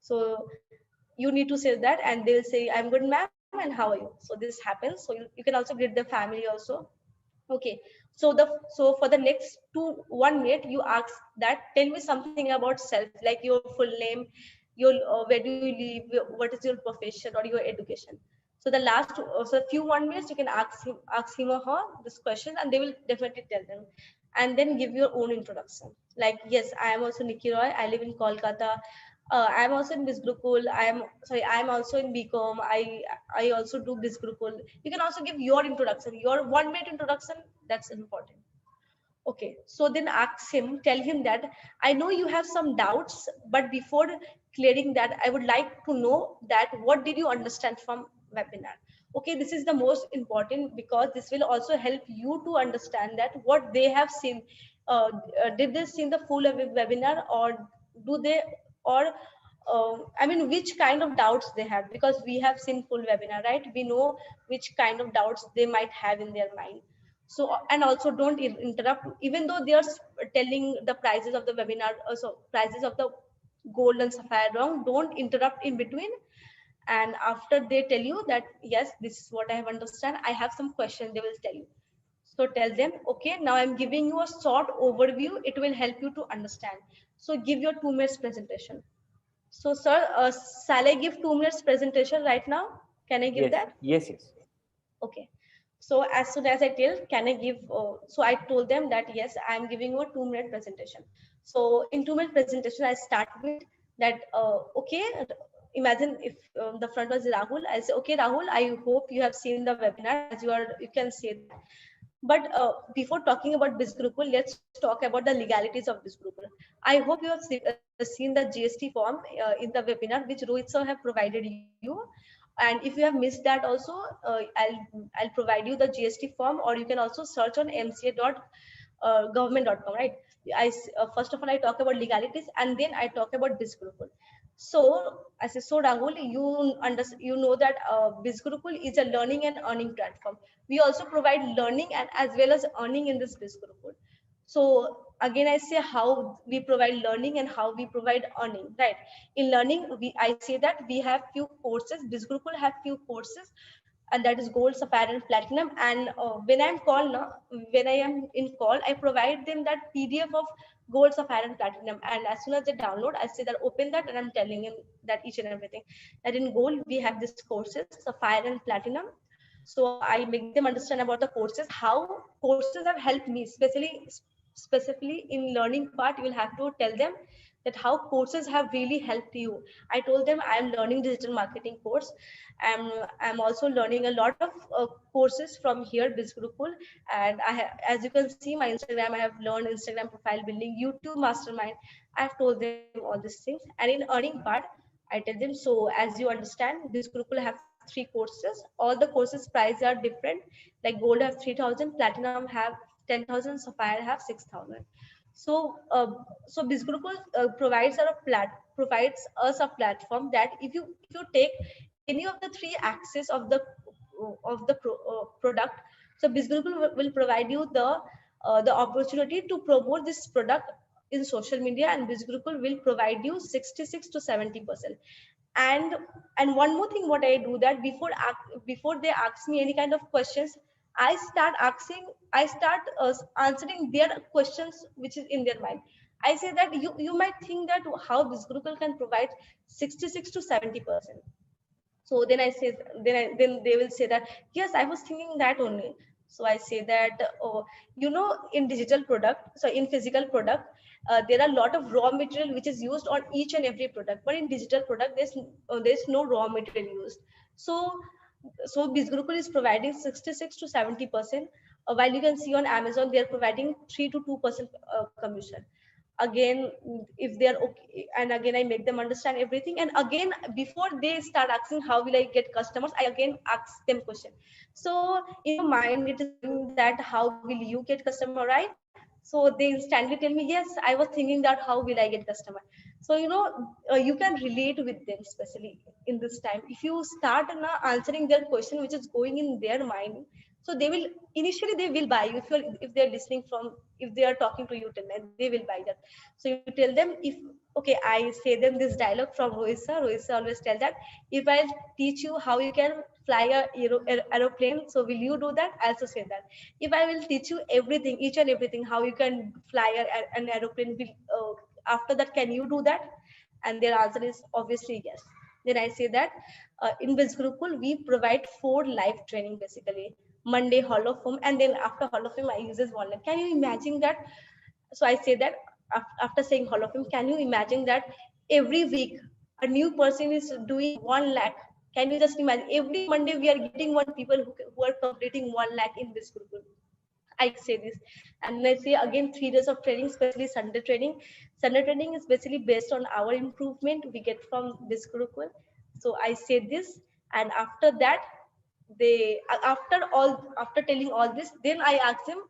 So you need to say that, and they'll say I'm good ma'am, and how are you? So this happens. So you can also greet the family also. Okay, so for the next 1 minute, you ask that, tell me something about self, like your full name, your where do you live, what is your profession or your education. So the last so few 1 minutes you can ask him or her this question, and they will definitely tell them. And then give your own introduction, like, yes, I am also Nikki Roy, I live in Kolkata. I am also in Bisgrukul. I am also in BCom. I also do Bisgrukul. You can also give your introduction, your 1 minute introduction. That's important. Okay, so then ask him, tell him that I know you have some doubts, but before clearing that, I would like to know that what did you understand from webinar? Okay, this is the most important, because this will also help you to understand that what they have seen. Did they see the full webinar, or do they, or I mean, which kind of doubts they have? Because we have seen full webinar, right? We know which kind of doubts they might have in their mind. So, and also don't interrupt, even though they are telling the prices of the webinar, also prices of the gold and sapphire wrong, don't interrupt in between. And after they tell you that, yes, this is what I have understand, I have some question, they will tell you. So tell them, okay, now I'm giving you a short overview, it will help you to understand. So give your 2 minutes presentation. So sir, shall I give 2 minutes presentation right now? Can I give Yes, that? yes, yes. Okay. So as soon as I tell, can I give, so I told them that, yes, I'm giving you a 2 minute presentation. So in 2 minute presentation, I start with that, okay, imagine if the front was Rahul, I say, okay, Rahul, I hope you have seen the webinar, as you can say that. But before talking about Bisgrukul, let's talk about the legalities of Bisgrukul. I hope you have seen the GST form in the webinar, which Rohit sir have provided you. And if you have missed that also, I'll provide you the GST form, or you can also search on mca.government.com, right? First of all, I talk about legalities, and then I talk about Bisgrukul. So I say, so Rahul, you know that Bisgrukul is a learning and earning platform. We also provide learning and as well as earning in this Bisgrukul. So again, I say how we provide learning and how we provide earning, right? In learning, I say that we have few courses. Bisgrukul have few courses, and that is gold, sapphire, and platinum. And when I am in call, I provide them that PDF of gold, sapphire, and platinum. And as soon as they download, I say that open that, and I'm telling him that each and everything. That in gold we have these courses, sapphire and platinum. So I make them understand about the courses, how courses have helped me, specifically in learning part. You will have to tell them that how courses have really helped you. I told them I am learning digital marketing course. I'm also learning a lot of courses from here, Bisgrukul. And as you can see my Instagram, I have learned Instagram profile building, YouTube mastermind. I've told them all these things. And in earning part, I tell them, so as you understand, Bisgrukul have 3 courses. All the courses price are different. Like gold have 3,000, platinum have 10,000, sapphire have 6,000. So so Bisgrukul provides us a platform that if you take any of the 3 axes of the product, so Bisgrukul will provide you the opportunity to promote this product in social media, and Bisgrukul will provide you 66 to 70%. and and one more thing, what I do, that before they ask me any kind of questions, I start answering their questions which is in their mind. I say that you might think that how Bisgrukul can provide 66 to 70%. So then I say, then they will say that, yes, I was thinking that only. So I say that, oh, in digital product, so in physical product, there are a lot of raw material which is used on each and every product, but in digital product there's no raw material used. So Bisgrukul is providing 66 to 70%, while you can see on Amazon they're providing 3 to 2% commission. again if they are okay, and again I make them understand everything, and again before they start asking how will I get customers, I again ask them question. So in your mind it is going that how will you get customer, right? So they instantly tell me, yes, I was thinking that how will I get customer. So you can relate with them, especially in this time. If you start now answering their question which is going in their mind, so they will initially they will buy you if they're listening from, if they are talking to you till then they will buy that. So you tell them, if okay, I say them this dialogue from Rohisa always tell that, if I teach you how you can fly a aeroplane, so will you do that? I also say that, if I will teach you everything, each and everything, how you can fly an aeroplane, will after that can you do that? And their answer is obviously yes. Then I say that in this Gurukul we provide 4 live training basically. Monday Hall of Fame, and then after Hall of Fame I uses 1 lakh. Can you imagine that? So I say that after saying Hall of Fame, can you imagine that every week a new person is doing 1 lakh? Can you just imagine? Every Monday we are getting one people who are completing 1 lakh in this Gurukul. I say this, and I say again 3 days of training, especially Sunday training. Sunday training is basically based on our improvement we get from this Gurukul. So I say this, and after that, after telling all this, then I ask them,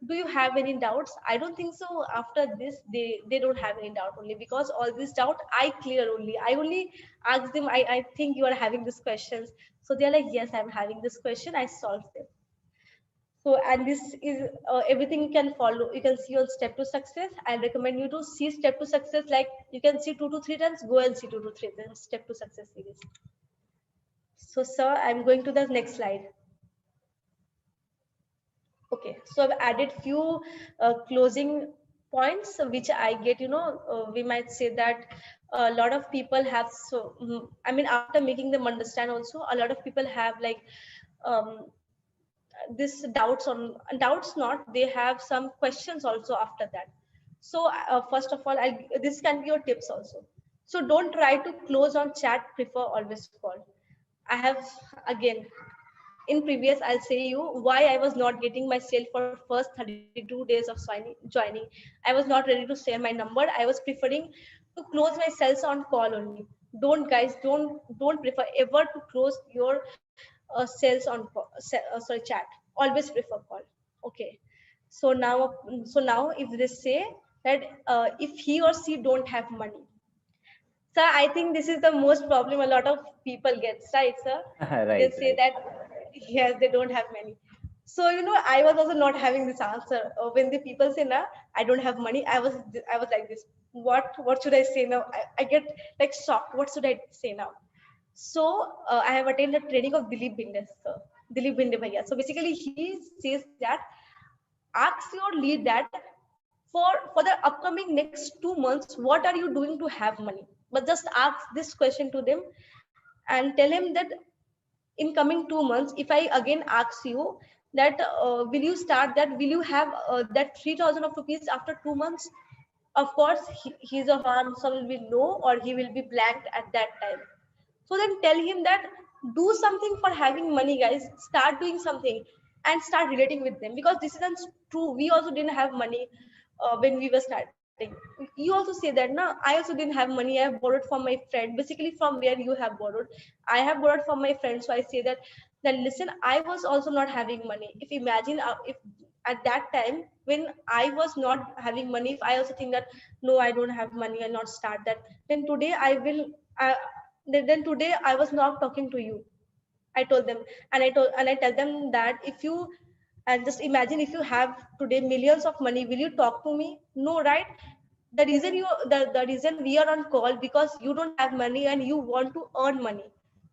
do you have any doubts? I don't think so. After this, they don't have any doubt, only because all this doubt I clear only. I only ask them. I think you are having these questions, so they are like, yes, I'm having this question. I solve them. So, and this is everything you can follow. You can see on Step to Success. I recommend you to see Step to Success. Like you can see 2 to 3 times. Go and see 2 to 3 times Step to Success series. So, sir, I'm going to the next slide. Okay, so I've added few closing points which I get. We might say that a lot of people have. So, I mean, after making them understand, also a lot of people have like um, this doubts. Not they have some questions also after that. So first of all, this can be your tips also. So don't try to close on chat, prefer always call. I have, again, in previous, I'll say you why I was not getting my sale for first 32 days of joining. I was not ready to share my number. I was preferring to close my sales on call only. Don't, guys, don't prefer ever to close your sales on sorry, chat. Always prefer call. Okay. So now if they say that if he or she don't have money. So I think this is the most problem a lot of people gets, right, sir? They Right, say right. that yes, they don't have money. So I was also not having this answer. When the people say, "Na, I don't have money," I was like this. What should I say now? I get like shocked. What should I say now? So I have attended training of Dilip Binde, sir. Dilip Binde Bhaiya. So basically, he says that ask your lead that for the upcoming next 2 months, what are you doing to have money? But just ask this question to them and tell him that in coming 2 months, if I again ask you that will you start that, will you have that 3,000 of rupees after 2 months? Of course his or her answer will be no, or he will be blanked at that time. So then tell him that do something for having money, guys. Start doing something and start relating with them, because this isn't true. We also didn't have money when we were starting. You also say that, na, I also didn't have money. I have borrowed from my friend, basically from where you have borrowed. I have borrowed from my friend. So I say that listen, I was also not having money. If imagine if at that time when I was not having money, if I also think that no, I don't have money, I'll not start that, then today I will. Uh, then today I was not talking to you. I told them, and I tell them that if you, and just imagine if you have today millions of money, will you talk to me? No, right? The reason we are on call because you don't have money and you want to earn money.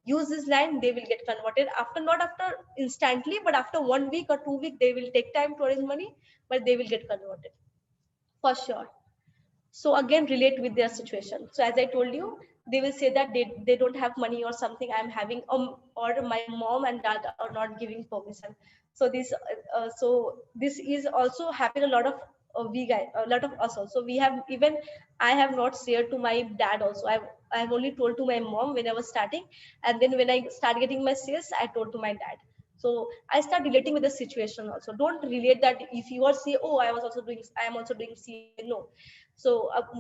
Use this line, they will get converted after, not after instantly, but after 1 week or 2 week, they will take time to raise money, but they will get converted for sure. So again, relate with their situation. So as I told you, they will say that they don't have money or something, I'm having or my mom and dad are not giving permission. So this is also happen a lot of we guys, a lot of us also. We have, even I have not shared to my dad also. I've only told to my mom when I was starting, and then when I start getting my sales, I told to my dad. So I start relating with the situation also. Don't relate that if you are say, oh, I am also doing CA. No. So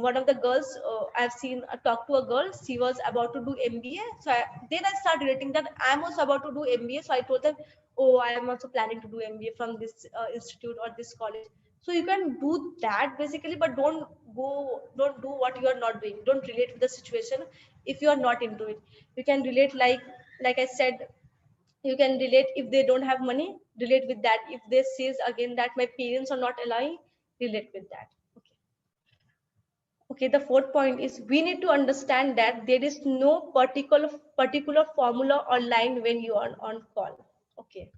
one of the girls I've seen talk to a girl, she was about to do MBA. So then I started relating that I'm also about to do MBA. So I told them, oh, I am also planning to do MBA from this institute or this college. So you can do that basically, but don't do what you are not doing. Don't relate with the situation if you are not into it. You can relate like I said, you can relate if they don't have money, relate with that. If they says again that my parents are not allowing, relate with that. Okay. Okay, the fourth point is we need to understand that there is no particular formula or line when you are on call. Okay.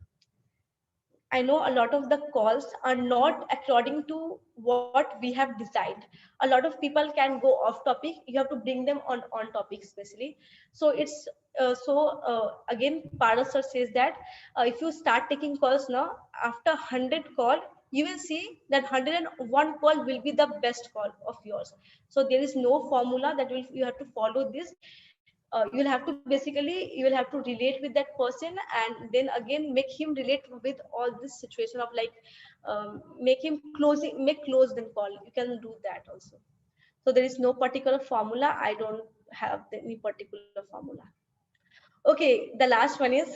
I know a lot of the calls are not according to what we have designed. A lot of people can go off topic. You have to bring them on topic, especially. So it's again, Parasar says that if you start taking calls now, after 100 call, you will see that 101 call will be the best call of yours. So there is no formula that will you have to follow this. You will have to basically you will have to relate with that person, and then again make him relate with all this situation of like make close them call. You can do that also. So there is no particular formula. I don't have any particular formula. Okay, the last one is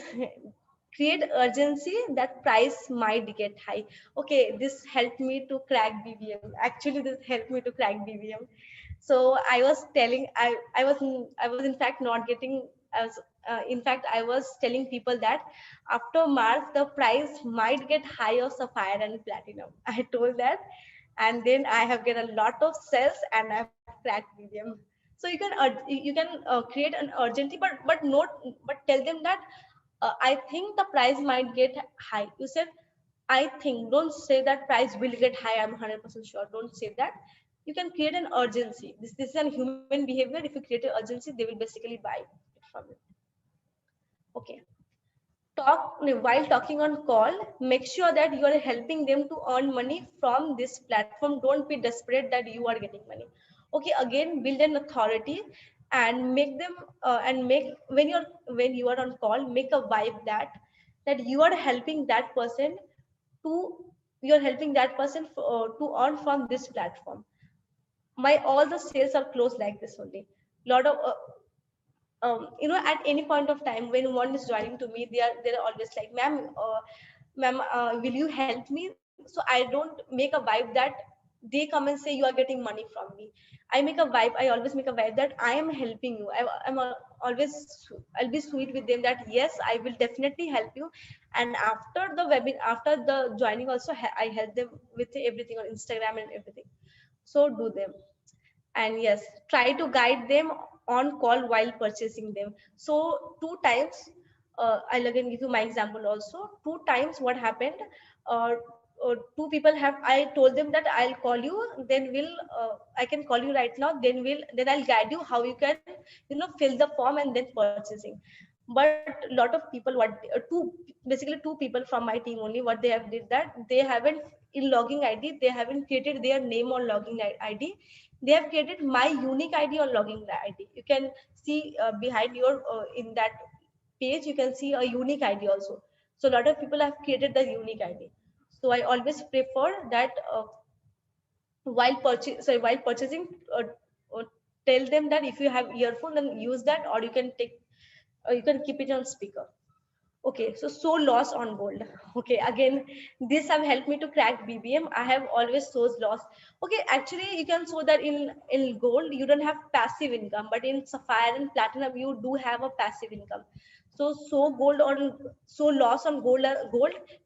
create urgency that price might get high. Okay, this helped me to crack BBM. Actually, this helped me to crack BBM. So I was telling, I was in fact not getting as in fact I was telling people that after March the price might get high of sapphire and platinum. I told that, and then I have get a lot of sales and I've cracked BBM. So you can create an urgency, but tell them that I think the price might get high. You said I think. Don't say that price will get high. I'm 100% sure. Don't say that. You can create an urgency. This is a human behavior. If you create an urgency, they will basically buy it from you. Okay. While talking on call, make sure that you are helping them to earn money from this platform. Don't be desperate that you are getting money. Okay, again, build an authority and make them and make when you are on call, make a vibe that you are helping that person to you're helping that person to earn from this platform. My all the sales are closed like this only. Lot of at any point of time when one is joining to me, they're always like, ma'am, will you help me? So I don't make a vibe that they come and say you are getting money from me. I always make a vibe that I am helping you. Always I'll be sweet with them that yes, I will definitely help you. And after the webinar, after the joining also, I help them with everything on Instagram and everything. So do them. And yes, try to guide them on call while purchasing them. So two times, I'll again give you my example also. Two times what happened, uh, two people have, I told them that I'll call you, then I can call you right now, then I'll guide you how you can fill the form and then purchasing. But a lot of people, basically two people from my team only, what they have did that they haven't, in logging ID they haven't created their name on logging ID. They have created my unique ID or login ID. You can see behind your in that page you can see a unique ID also. So a lot of people have created the unique ID. So I always prefer that while purchasing, uh, tell them that if you have earphone then use that, or you can take you can keep it on speaker. Okay, so loss on gold. Okay, again, this have helped me to crack BBM. I have always sold loss. Okay, actually, you can show that in gold you don't have passive income, but in sapphire and platinum you do have a passive income. So loss on gold,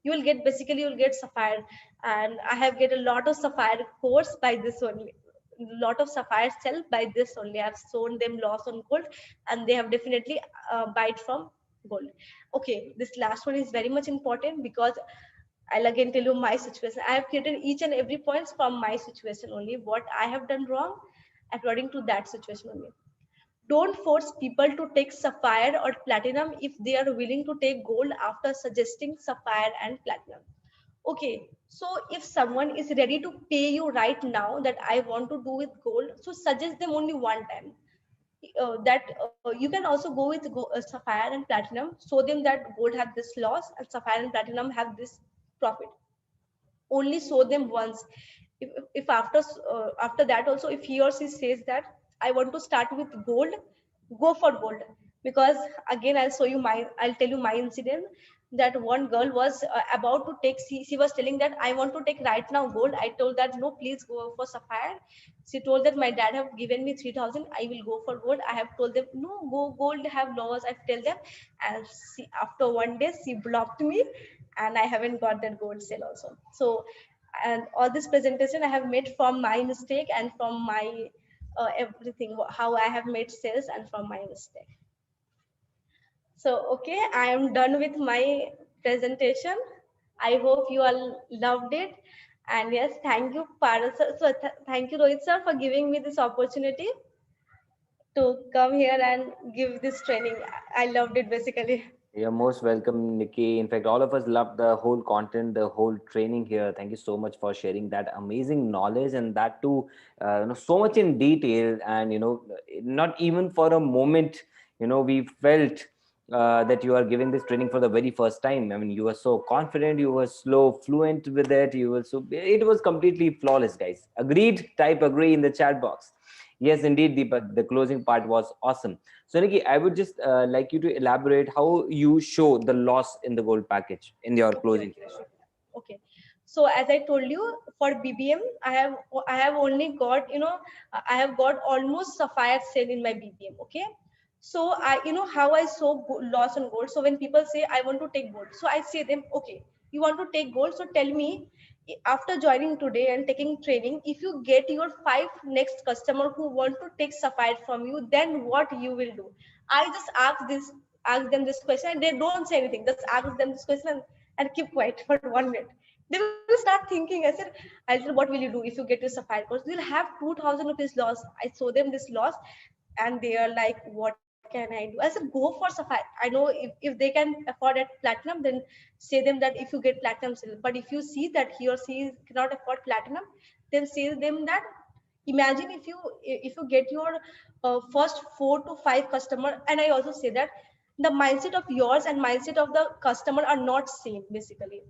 you will get, basically you will get sapphire, and I have get a lot of sapphire course by this only. Lot of sapphire sell by this only. I've shown them loss on gold, and they have definitely buy it from gold. Okay, this last one is very much important because I'll again tell you my situation. I have created each and every points from my situation only, what I have done wrong according to that situation only. Don't force people to take sapphire or platinum if they are willing to take gold after suggesting sapphire and platinum. Okay, so if someone is ready to pay you right now that I want to do with gold, so suggest them only one time. That you can also go with sapphire and platinum, show them that gold have this loss and sapphire and platinum have this profit. Only show them once. if after that also, if he or she says that I want to start with gold, go for gold. Because again, I'll tell you my incident. That one girl was about to take, she was telling that I want to take right now gold. I told that no, please go for sapphire. She told that my dad have given me 3,000, I will go for gold. I have told them no, go gold have lowers, I tell them. And after one day she blocked me, and I haven't got that gold sale also. So, and all this presentation I have made from my mistake and from my everything, how I have made sales and from my mistake. So, okay, I am done with my presentation. I hope you all loved it. And yes, thank you, Paras sir. So, thank you, Rohit sir, for giving me this opportunity to come here and give this training. I loved it basically. You're most welcome, Nikki. In fact, all of us love the whole content, the whole training here. Thank you so much for sharing that amazing knowledge, and that too, so much in detail. And not even for a moment, we felt that you are giving this training for the very first time. I mean, you were so confident, you were slow, fluent with it. It was completely flawless, guys. Agreed? Type agree in the chat box. Yes, indeed, Deepak. The closing part was awesome. So, Nikki, I would just like you to elaborate how you show the loss in the gold package in your Okay, closing okay, session. okay. So as I told you, for BBM, I have only got, I have got almost sapphire sale in my BBM. Okay. So how I saw loss on gold. So when people say I want to take gold, so I say them, okay, you want to take gold, so tell me, after joining today and taking training, if you get your 5 next customer who want to take sapphire from you, then what you will do? I just ask them this question, and they don't say anything. Just ask them this question, and keep quiet for 1 minute. They will start thinking. I said, what will you do if you get your sapphire course? You'll have 2,000 rupees loss. I show them this loss, and they are like, what can I do? I said, go for sapphire. I know if they can afford at platinum, then say them that if you get platinum sale. But if you see that he or she cannot afford platinum, then say them that, imagine if you get your first 4 to 5 customer. And I also say that the mindset of yours and mindset of the customer are not same basically.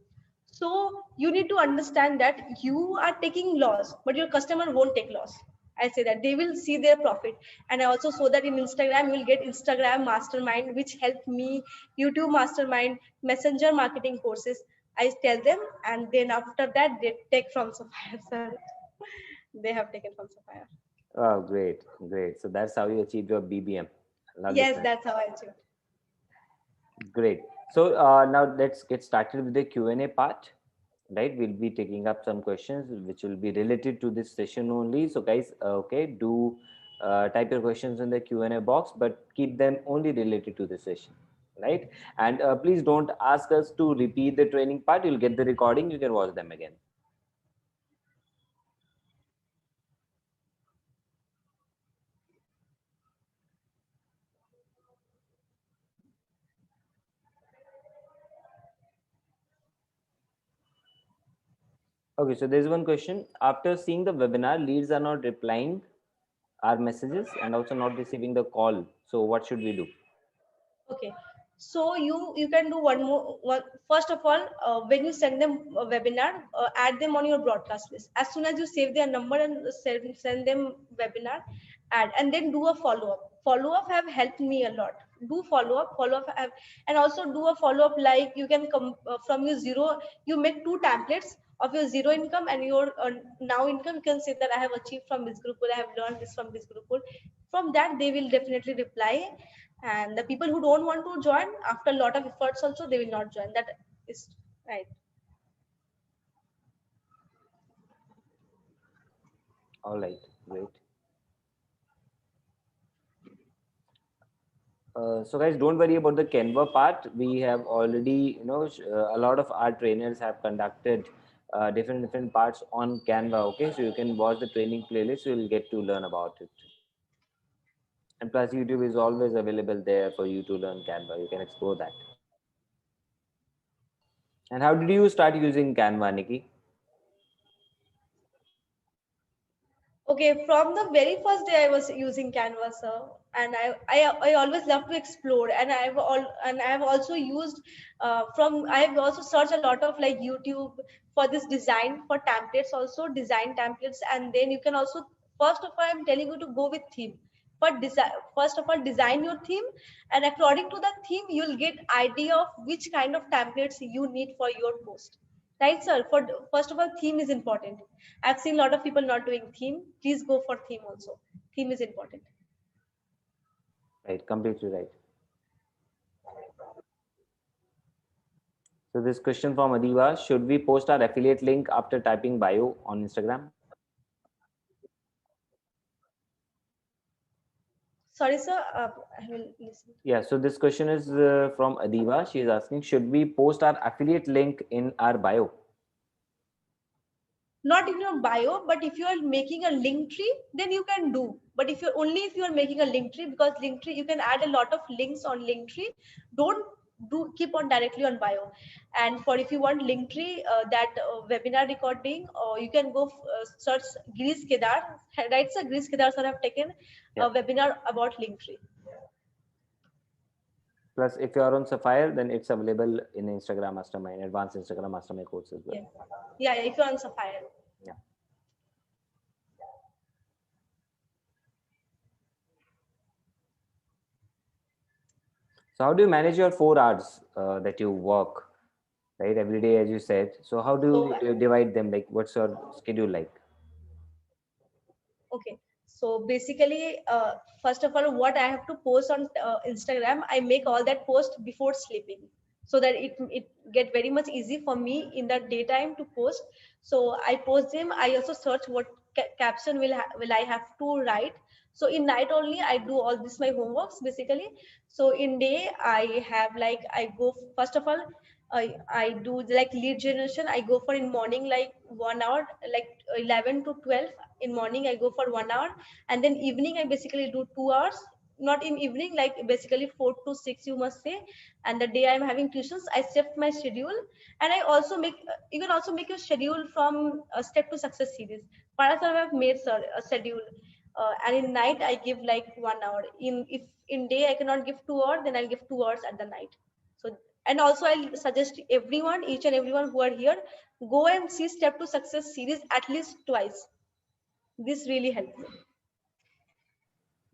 So you need to understand that you are taking loss, but your customer won't take loss. I say that they will see their profit. And I also saw that in Instagram, you will get Instagram mastermind, which helped me, YouTube mastermind, messenger marketing courses. I tell them, and then after that, they take from Sapphire, sir. They have taken from Sapphire. Oh, great, great. So that's how you achieved your BBM. Love Yes, listening. that's how I achieved. Great. So now let's get started with the Q&A part. Right, we'll be taking up some questions which will be related to this session only. So, guys, okay, do type your questions in the Q&A box, but keep them only related to the session, right? And please don't ask us to repeat the training part. You'll get the recording. You can watch them again. Okay, so there's one question. After seeing the webinar, leads are not replying our messages and also not receiving the call. So what should we do? Okay. So you can do one more. First of all, when you send them a webinar, add them on your broadcast list. As soon as you save their number and send them webinar, add, and then do a follow up. Follow up have helped me a lot. Do follow up have, and also do a follow up, like you can come from your zero. You make 2 templates of your zero income and your now income. You can say that I have achieved from this group, I have learned this from this group. From that, they will definitely reply. And the people who don't want to join, after a lot of efforts also, they will not join. That is right. All right, great. So guys, don't worry about the Canva part. We have already, a lot of our trainers have conducted different parts on Canva. Okay, so you can watch the training playlist. You'll get to learn about it. And plus, YouTube is always available there for you to learn Canva. You can explore that. And how did you start using Canva, Nikki? Okay, from the very first day I was using Canva, sir, and I always love to explore, and I've also used I've also searched a lot of like YouTube for this design for templates, also design templates, and then you can also, first of all I'm telling you to go with theme. For design, first of all design your theme, and according to the theme you'll get idea of which kind of templates you need for your post. Right, sir? For first of all, theme is important. I've seen a lot of people not doing theme. Please go for theme also. Theme is important. Right, completely right. So this question from Adiva: should we post our affiliate link after typing bio on Instagram? Sorry, sir. I will listen. Yeah. So this question is from Adiva. She is asking: should we post our affiliate link in our bio? Not in your bio, but if you are making a link tree, then you can do. But if you are making a link tree, because link tree you can add a lot of links on link tree. Don't do keep on directly on bio. And for if you want link tree, that webinar recording, or you can go search Greece Kedar. Right, sir? Greece Kedar sir have taken Yeah. a webinar about link tree. Plus, if you are on Sapphire, then it's available in Instagram Mastermind, Advanced Instagram Mastermind course as well. Yeah, yeah. If you're on Sapphire. Yeah. So how do you manage your 4 hours that you work, right, every day, as you said? So how do So you divide them? Like, what's your schedule like? okay, so basically, first of all, what I have to post on Instagram, I make all that post before sleeping, so that it get very much easy for me in the daytime to post. So I post them. I also search what caption will I have to write. So in night only I do all this my homeworks basically. So in day I have like I go first of all. I do like lead generation. I go for in morning like 1 hour, like 11 to 12 in morning. I go for 1 hour, and then evening I basically do 2 hours. Not in evening, like basically 4 to 6, you must say. And the day I'm having tuitions, I shift my schedule, and I also make. You can also make your schedule from Step to Success series. Paras have made a schedule. And in night I give like 1 hour. In if in day I cannot give 2 hours, then I'll give 2 hours at the night. So, and also I'll suggest everyone, each and everyone who are here, go and see Step to Success series at least twice. This really helps me.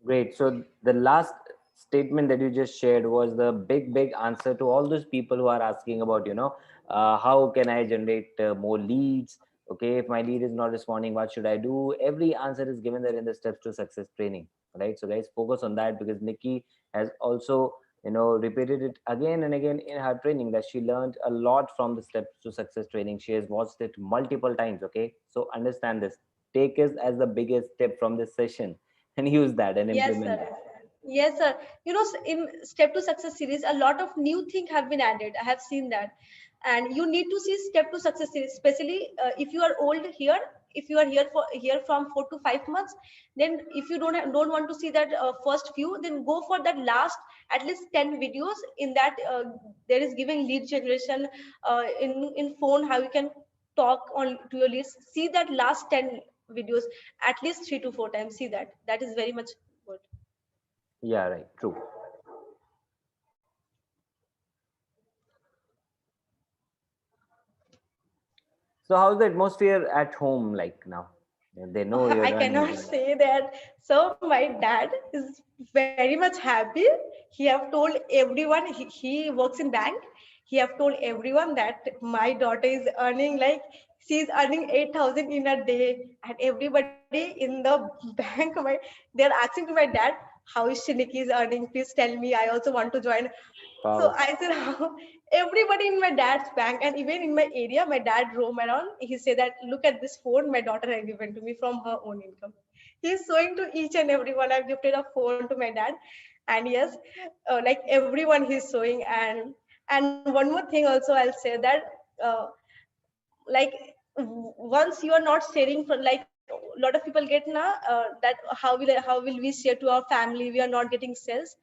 Great. So the last statement that you just shared was the big answer to all those people who are asking about, how can I generate more leads? Okay, if my lead is not responding, what should I do? Every answer is given there in the Steps to Success training, right? So guys, focus on that, because Nikki has also, repeated it again and again in her training, that she learned a lot from the Steps to Success training. She has watched it multiple times. Okay, so understand this. Take it as the biggest step from this session and use that and Yes, implement sir. that. Yes, sir. In Step to Success series, a lot of new things have been added. I have seen that, and you need to see Step to Success series, especially if you are old here. If you are here from 4 to 5 months, then if you don't want to see that first few, then go for that last at least 10 videos. In that, there is giving lead generation in phone, how you can talk on to your leads. See that last 10 videos at least 3 to 4 times. See that. That is very much good. Yeah, right. True. So how's the atmosphere at home like now? They know you're I running. cannot say that. So my dad is very much happy. He have told everyone, he works in bank. He have told everyone that my daughter is earning like she's earning 8,000 in a day, and everybody in the bank, they're asking to my dad, how is she Nikki is earning? Please tell me. I also want to join. So Wow. I said, how? Everybody in my dad's bank and even in my area, my dad roam around. He said that, look at this phone my daughter has given to me from her own income. He's showing to each and everyone. I've gifted a phone to my dad, and yes, like everyone he's showing. And one more thing also, I'll say that uh, like once you are not sharing for like a lot of people get now that how will we share to our family? We are not getting sales.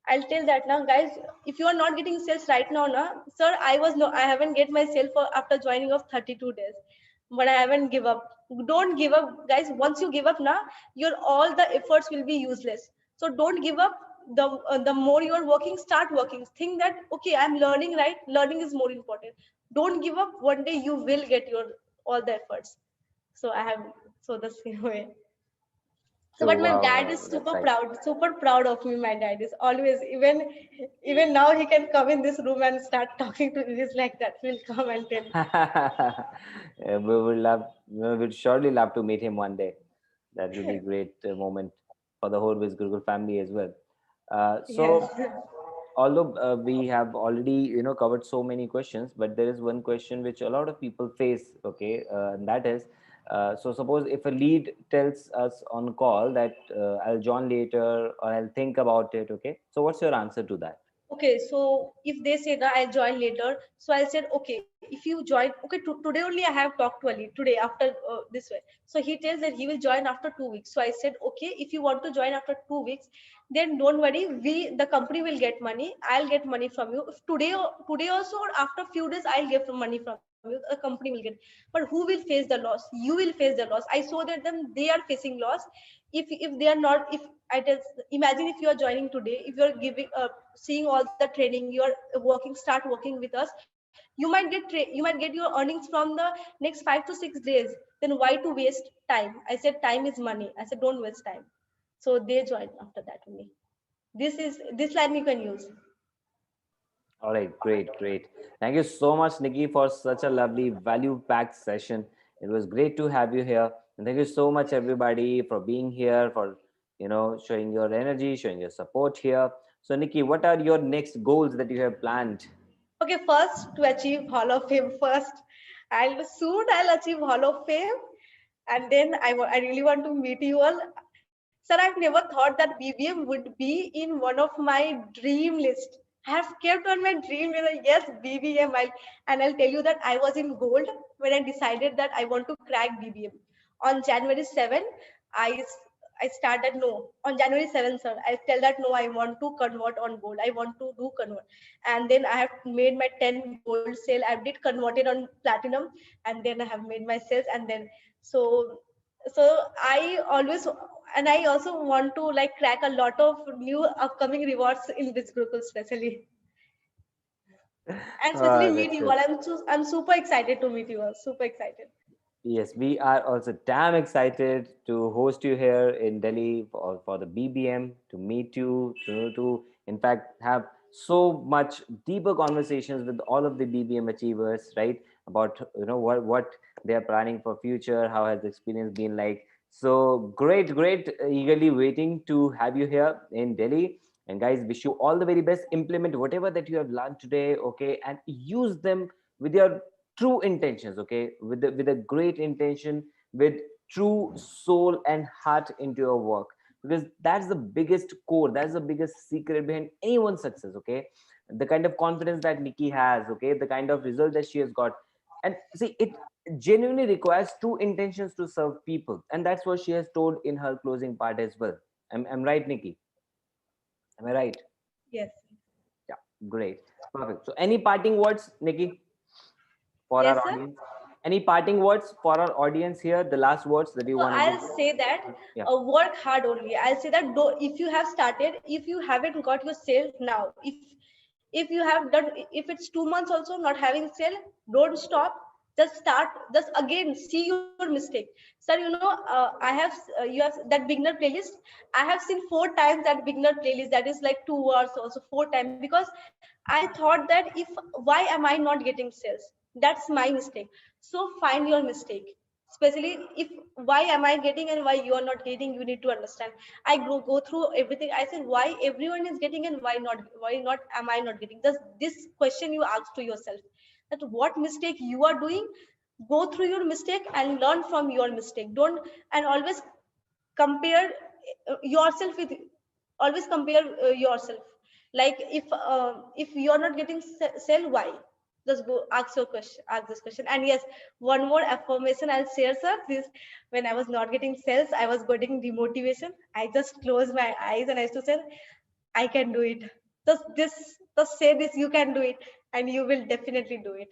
I'll tell that now, guys. If you are not getting sales right now, na, sir, I haven't get my sale for after joining of 32 days. but I haven't give up. Don't give up, guys. Once you give up now, your all the efforts will be useless. So don't give up. The more you are working, start working. Think that okay, I'm learning, right? Learning is more important. Don't give up. One day you will get your all the efforts. So I have, so the same way. So, So but my wow, dad wow, is that's right. super proud of me. My dad is always, even now he can come in this room and start talking to me. He's like that. He'll come and tell. Yeah, we would love, we would surely love to meet him one day. That will be great moment for the whole Wiz Gurukul family as well. Yes. So although we have already covered so many questions, but there is one question which a lot of people face, okay, and that is, so suppose if a lead tells us on call that I'll join later or I'll think about it, okay, so what's your answer to that? Okay, so if they say that I'll join later, so I said, okay, if you join, okay, today only I have talked to Ali, today after this way. So he tells that he will join after 2 weeks. So I said, okay, if you want to join after 2 weeks, then don't worry, the company will get money. I'll get money from you. If today also or after few days, I'll get some money from you. A company will get. But who will face the loss? You will face the loss. I saw that they are facing loss. If they are not, if I just imagine if you are joining today, if you are giving seeing all the training, you are working, start working with us, you might get your earnings from the next 5 to 6 days. Then why to waste time? I said time is money. I said don't waste time. So they joined after that only. This line you can use. All right, great, great. Thank you so much, Nikki, for such a lovely value-packed session. It was great to have you here, and thank you so much, everybody, for being here, for showing your energy, showing your support here. So, Nikki, what are your next goals that you have planned? Okay, first to achieve Hall of Fame first. I'll achieve Hall of Fame, and then I really want to meet you all. Sir, I've never thought that BBM would be in one of my dream list. I have kept on my dream list. Yes, BBM. And I'll tell you that I was in gold when I decided that I want to crack BBM. On January 7th, I I started no on January 7th, sir. I tell that no, I want to convert on gold. I want to do convert, and then I have made my 10 gold sale. I did converted on platinum, and then I have made my sales, and then so I always, and I also want to like crack a lot of new upcoming rewards in this group, especially and especially meet That's you it. all. I'm super excited to meet you all. Super excited. Yes, we are also damn excited to host you here in Delhi for the BBM, to meet you, to in fact have so much deeper conversations with all of the BBM achievers, right? About what they are planning for future, how has the experience been like. So great, great, eagerly waiting to have you here in Delhi. And guys, wish you all the very best. Implement whatever that you have learned today, okay, and use them with your true intentions, okay, with a great intention, with true soul and heart into your work, because that's the biggest core, that's the biggest secret behind anyone's success, okay. The kind of confidence that Nikki has, okay, the kind of result that she has got, and see, it genuinely requires true intentions to serve people, and that's what she has told in her closing part as well. I'm right, Nikki? Am I right? Yes. Yeah, great, perfect. So any parting words, Nikki, for our Yes, sir. audience? Any parting words for our audience here? The last words that you So want to give I'll them? say that Yeah. work hard only. I'll say that if you have started, if you haven't got your sales now, if you have done, if it's 2 months also not having sale, don't stop. Just start. Just again see your mistake, sir. I have you have that beginner playlist. I have seen 4 times that beginner playlist. That is like 2 hours also 4 times, because I thought that if why am I not getting sales? That's my mistake. So find your mistake, especially if why am I getting and why you are not getting. You need to understand. I go through everything. I said why everyone is getting and why not am I not getting. This question you ask to yourself, that what mistake you are doing. Go through your mistake and learn from your mistake. Don't, and always compare yourself with, always compare yourself. Like if you are not getting sell, why? Just go ask your question, ask this question. And yes, one more affirmation I'll share, sir. This, when I was not getting sales, I was getting demotivation. I just closed my eyes and I used to say, I can do it. Just say this, you can do it, and you will definitely do it.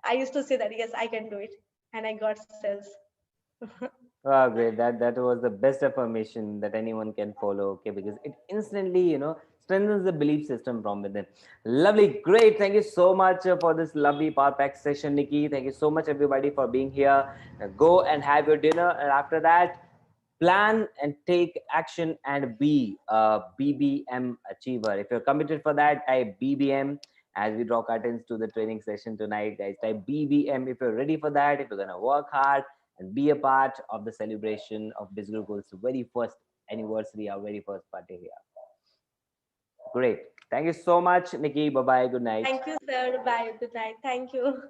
I used to say that, yes, I can do it. and I got cells. Wow, great. That was the best affirmation that anyone can follow. Okay, because it instantly, strengthens the belief system from within. Lovely, great. Thank you so much for this lovely power pack session, Nikki. Thank you so much, everybody, for being here. Go and have your dinner, and after that, plan and take action and be a BBM achiever. If you're committed for that, type BBM as we draw curtains to the training session tonight, guys. Type BBM if you're ready for that. If you're gonna work hard and be a part of the celebration of Bizgurukul's very first anniversary, our very first party here. Great. Thank you so much, Nikki. Bye bye. Good night. Thank you, sir. Bye. Good night. Thank you.